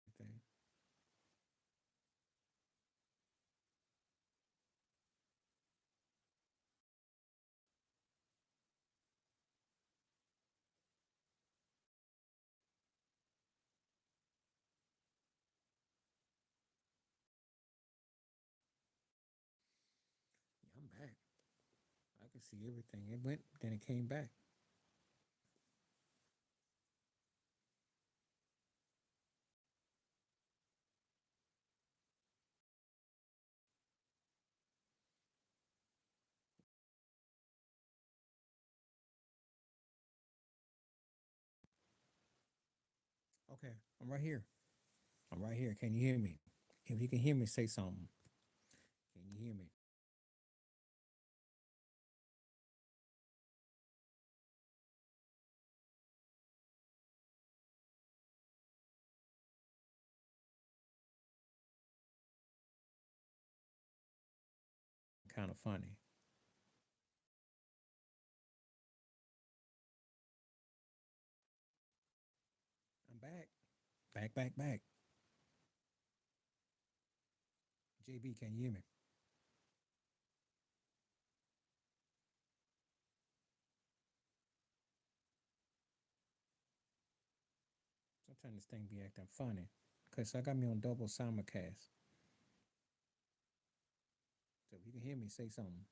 everything. Yeah, I'm back. I can see everything. It went, then it came back. Okay, I'm right here. I'm right here. Can you hear me? If you can hear me, say something. Can you hear me? kind of funny. I'm back. Back, back, back. JB, can you hear me? Sometimes this thing be acting funny. Cause I got me on double simulcast. So if you can hear me, say something.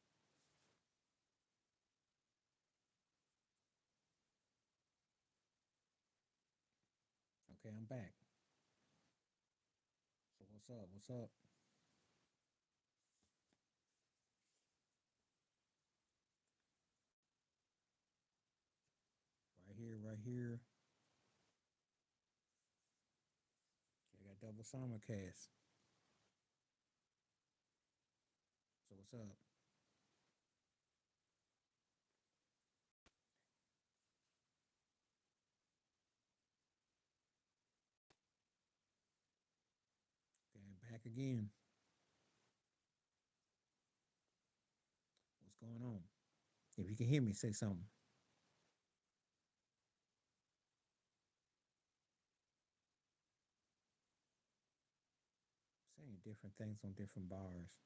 Okay, I'm back. So what's up? What's up? Right here, right here. Okay, I got double simulcast. So what's up? Okay, back again. What's going on? If you can hear me, say something. Saying different things on different bars.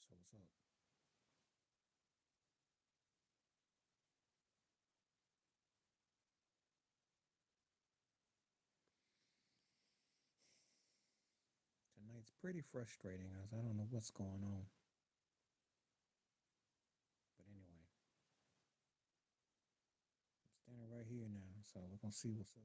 So what's up? Tonight's pretty frustrating as I don't know what's going on. But anyway, I'm standing right here now, so we're gonna see what's up.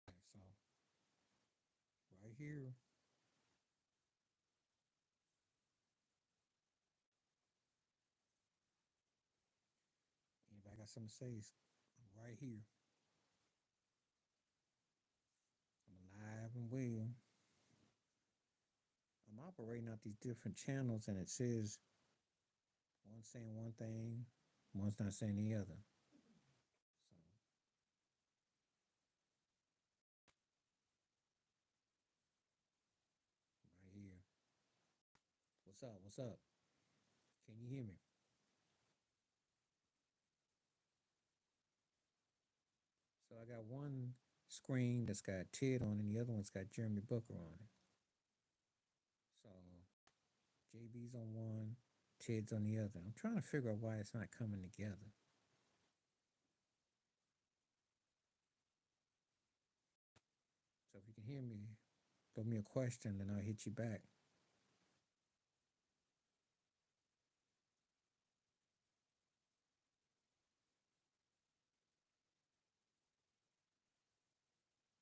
Okay, so right here, anybody got something to say? I'm right here. I'm alive and well. I'm operating out these different channels, and it says one's saying one thing, one's not saying the other. So right here. What's up? What's up? Can you hear me? So I got one screen that's got Ted on, and the other one's got Jeremy Booker on it. So JB's on one, Ted's on the other. I'm trying to figure out why it's not coming together. So if you can hear me, throw me a question, then I'll hit you back.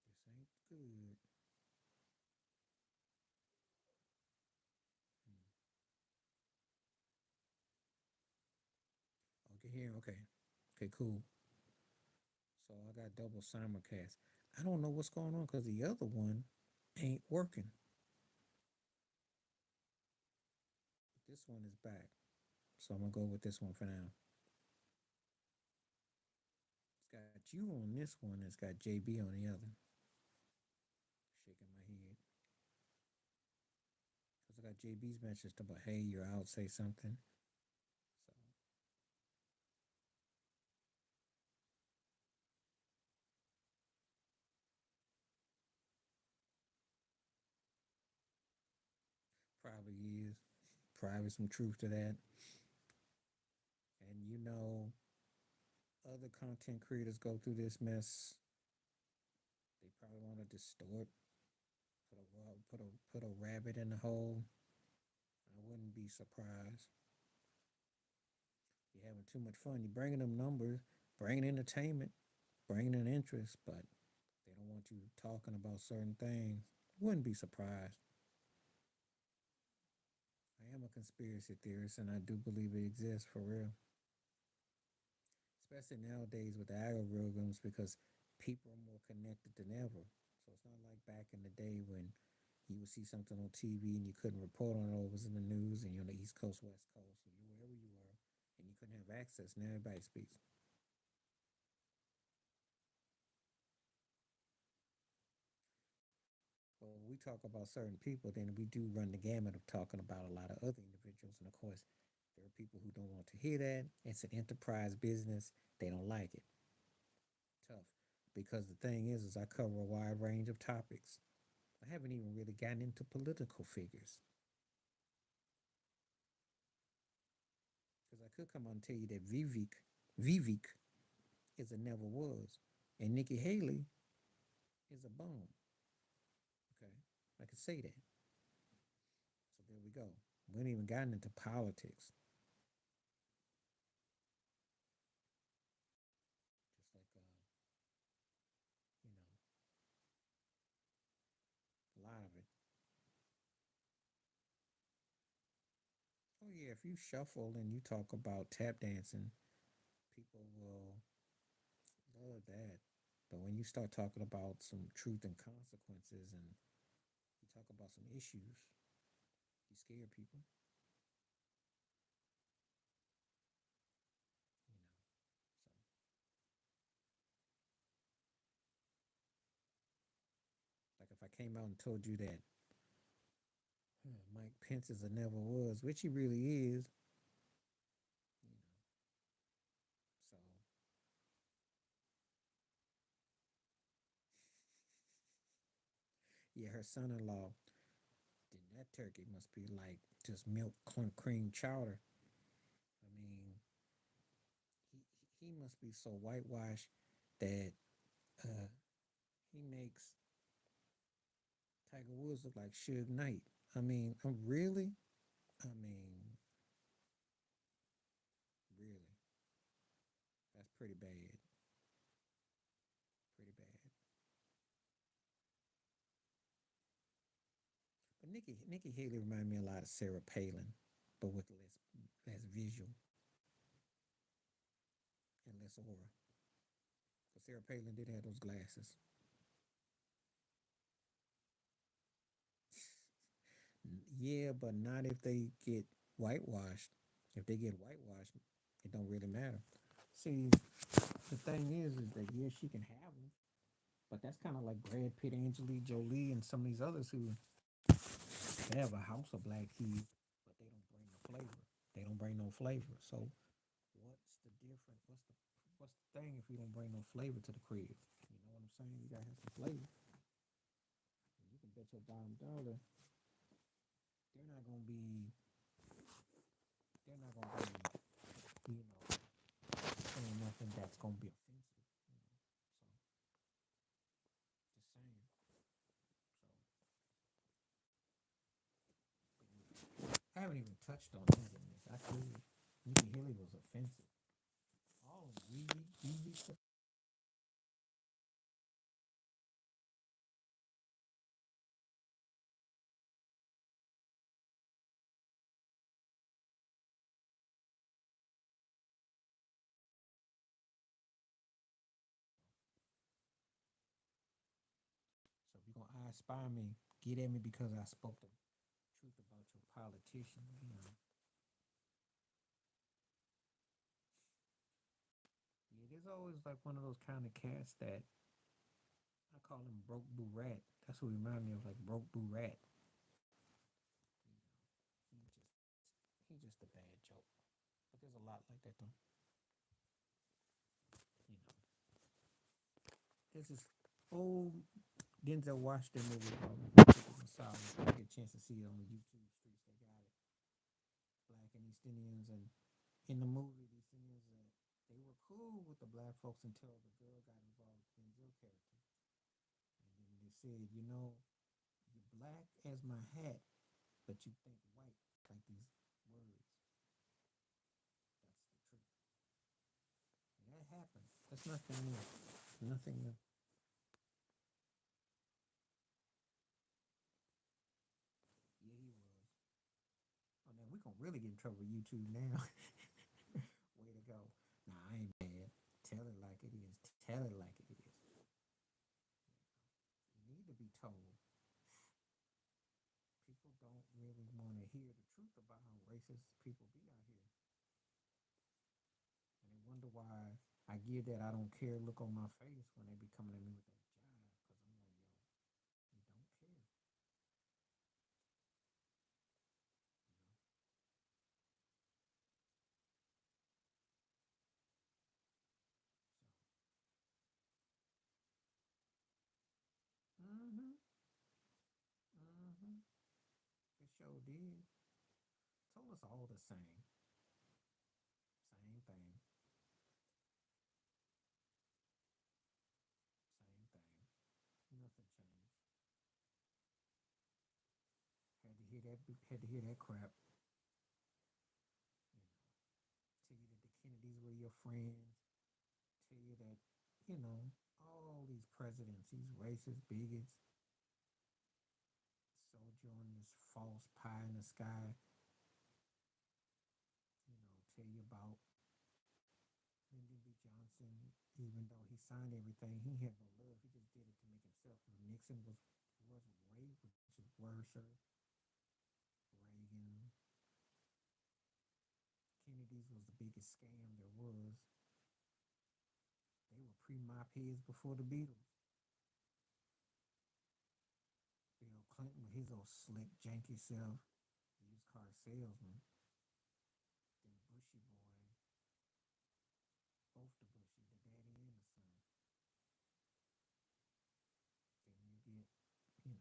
This ain't good. Hmm. Okay, here. Okay. Okay, cool. So I got double simulcast. I don't know what's going on because the other one ain't working. This one is back. So I'm gonna go with this one for now. It's got you on this one, it's got JB on the other. Shaking my head. Because I got JB's message about, hey, you're out, say something. So probably is. Probably some truth to that. And you know, other content creators go through this mess. They probably want to distort, put a rabbit in the hole. I wouldn't be surprised. You're having too much fun. You're bringing them numbers, bringing entertainment, bringing in interest, but they don't want you talking about certain things. Wouldn't be surprised. I am a conspiracy theorist, and I do believe it exists for real. especially nowadays with the algorithms, because people are more connected than ever. So it's not like back in the day when you would see something on TV and you couldn't report on it, or it was in the news, and you're on the East Coast, West Coast, or you wherever you were, and you couldn't have access. Now everybody speaks. But when we talk about certain people, then we do run the gamut of talking about a lot of other individuals. And of course, there are people who don't want to hear that. It's an enterprise business. They don't like it. Tough. Because the thing is I cover a wide range of topics. I haven't even really gotten into political figures. Because I could come on and tell you that Vivek is a never was. And Nikki Haley is a bum. Okay. I could say that. So there we go. We haven't even gotten into politics. Just like you know, a lot of it. Oh yeah, if you shuffle and you talk about tap dancing, people will love that. But when you start talking about some truth and consequences, and you talk about some issues, you scare people. You know. So like if I came out and told you that Mike Pence is a never was, which he really is, you know. So yeah, her son-in-law, then that turkey must be like just milk cream chowder. I mean, he must be so whitewashed that uh, he makes Tiger Woods look like Suge Knight. I mean, really? I mean, really? That's pretty bad. Pretty bad. But Nikki Haley reminded me a lot of Sarah Palin, but with less visual and less aura. Because Sarah Palin did have those glasses. Yeah, but not if they get whitewashed. If they get whitewashed, it don't really matter. See, the thing is that yeah, she can have them, but that's kind of like Brad Pitt, Angelina Jolie, and some of these others who they have a house of black keys, but they don't bring the flavor. They don't bring no flavor. So what's the difference? What's the thing if you don't bring no flavor to the crib? You know what I'm saying? You gotta have some flavor. You can bet your bottom dollar they're not gonna be they're not gonna be saying nothing that's gonna be offensive. So just saying. So I haven't even touched on that in this. I could. Nikki Haley was offensive. Oh, Weezy stuff. So if you're gonna I spy me, get at me because I spoke the truth about your politician. Yeah, there's always like one of those kind of cats that I call him broke boo rat. That's what he remind me of, like broke boo rat. He just a bad joke. But there's a lot like that though. You know, there's this old Denzel Washington movie called Solid. I get a chance to see it on the YouTube streets. They got it. Black and East Indians, and in the movie, the East Indians they were cool with the black folks until the girl got involved with Denzel character, and then they said, you're black as my hat, but you think white, like these words. That's the truth. And that happened. That's nothing new. Nothing new. Yeah, he was. Oh, man, we gonna really get in trouble with YouTube now. Way to go. Nah, I ain't mad. tell it like it is. You need to be told. People don't really want to hear the truth about how racist people be out here. And they wonder why I give that I don't care look on my face when they be coming at me with that jive. Because I'm like, yo, you don't care. So, mm-hmm. It sure did. Told us all the same. Same thing. Same thing. Nothing changed. Had to hear that. Had to hear that crap. You know, tell you that the Kennedys were your friends. Tell you that, all these presidents, these racist bigots, soldier on this false pie in the sky. Tell you about Lyndon B. Johnson. Even though he signed everything, he had no love. He just did it to make himself. Nixon was way, which is worse. Reagan, Kennedy's was the biggest scam there was. They were pre-mop heads before the Beatles. Bill Clinton with his old slick, janky self, used car salesman. Then Bushy boy, both the Bushy, the daddy and the son. Then you get, you know,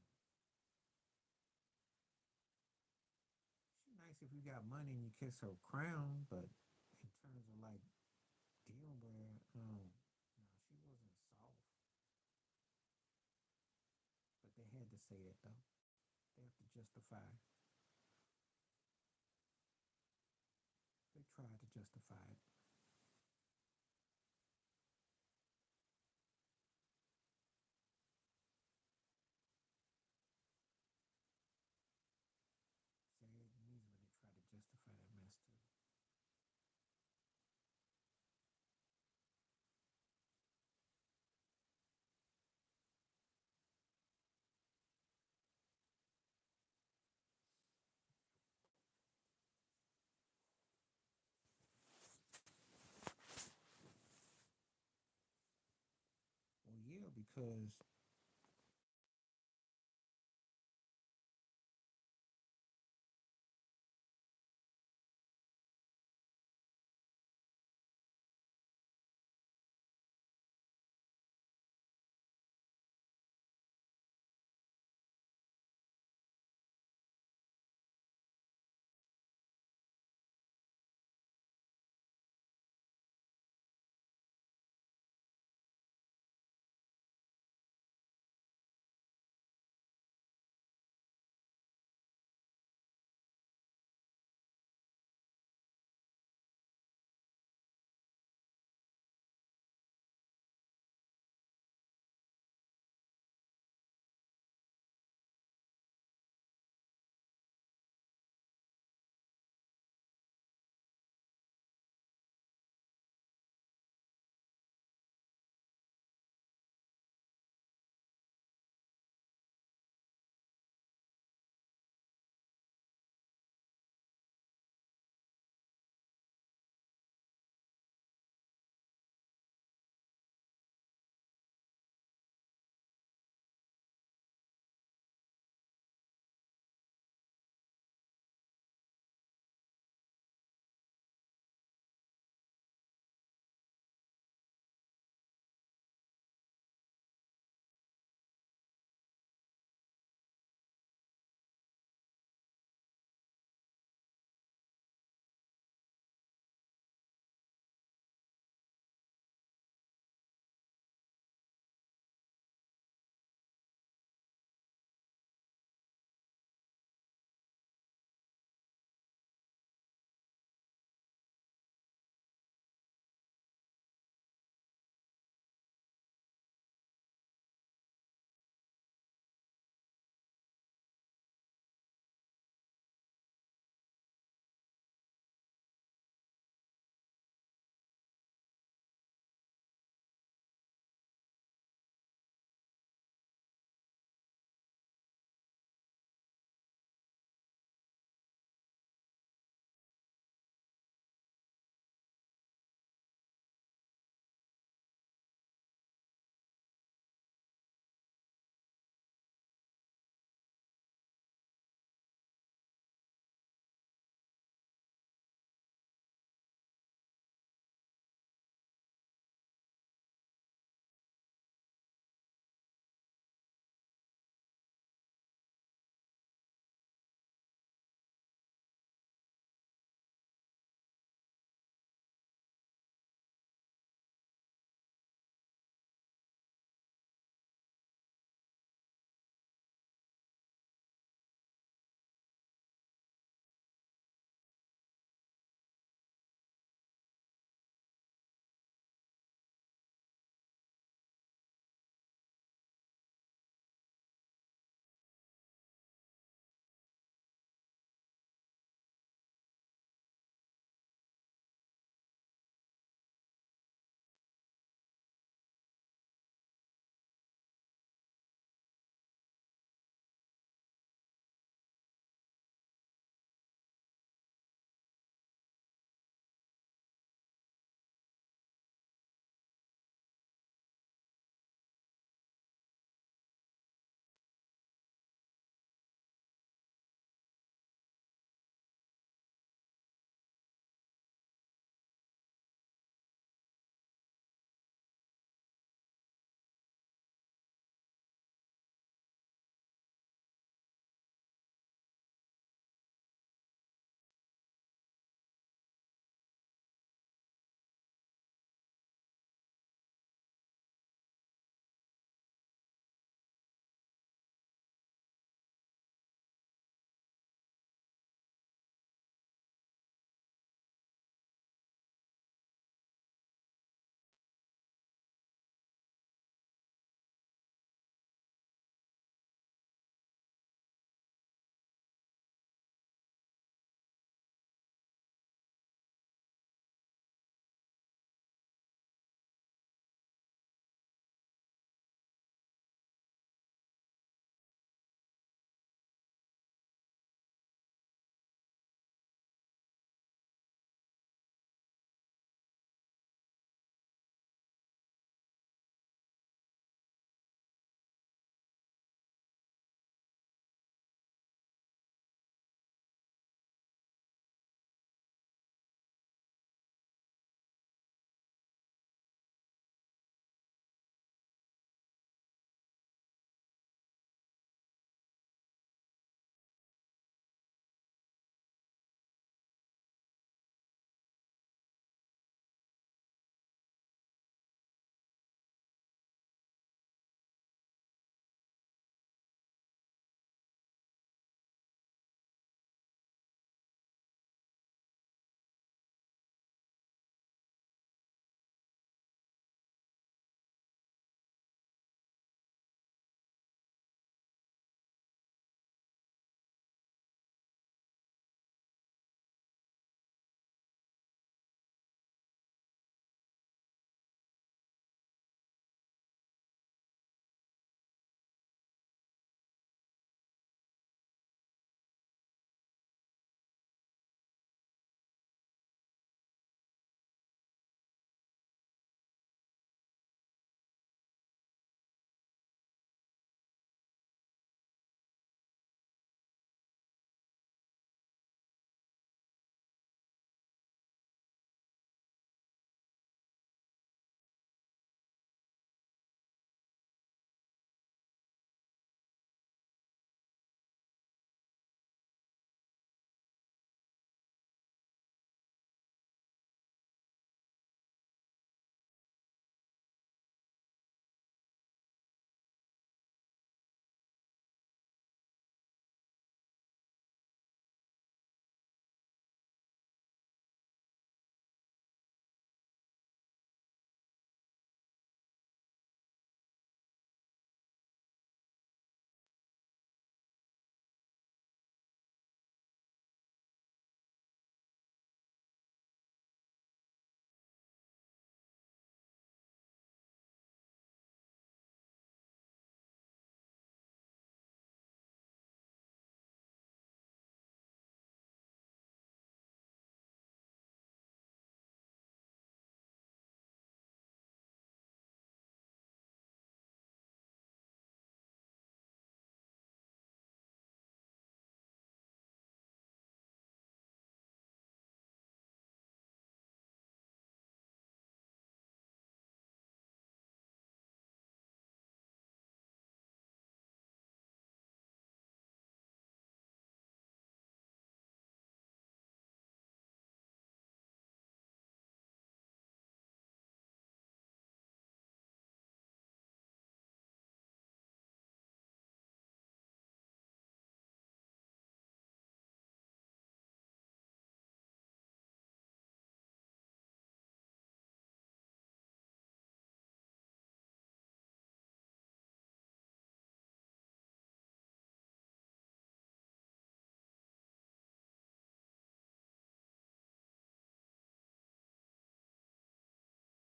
she nice if you got money and you kiss her crown, but in terms of like dealing with her, no, she wasn't soft. But they had to say that though. They have to justify. They tried to justify it. Sad means when they try to justify that mess too. Well, yeah, because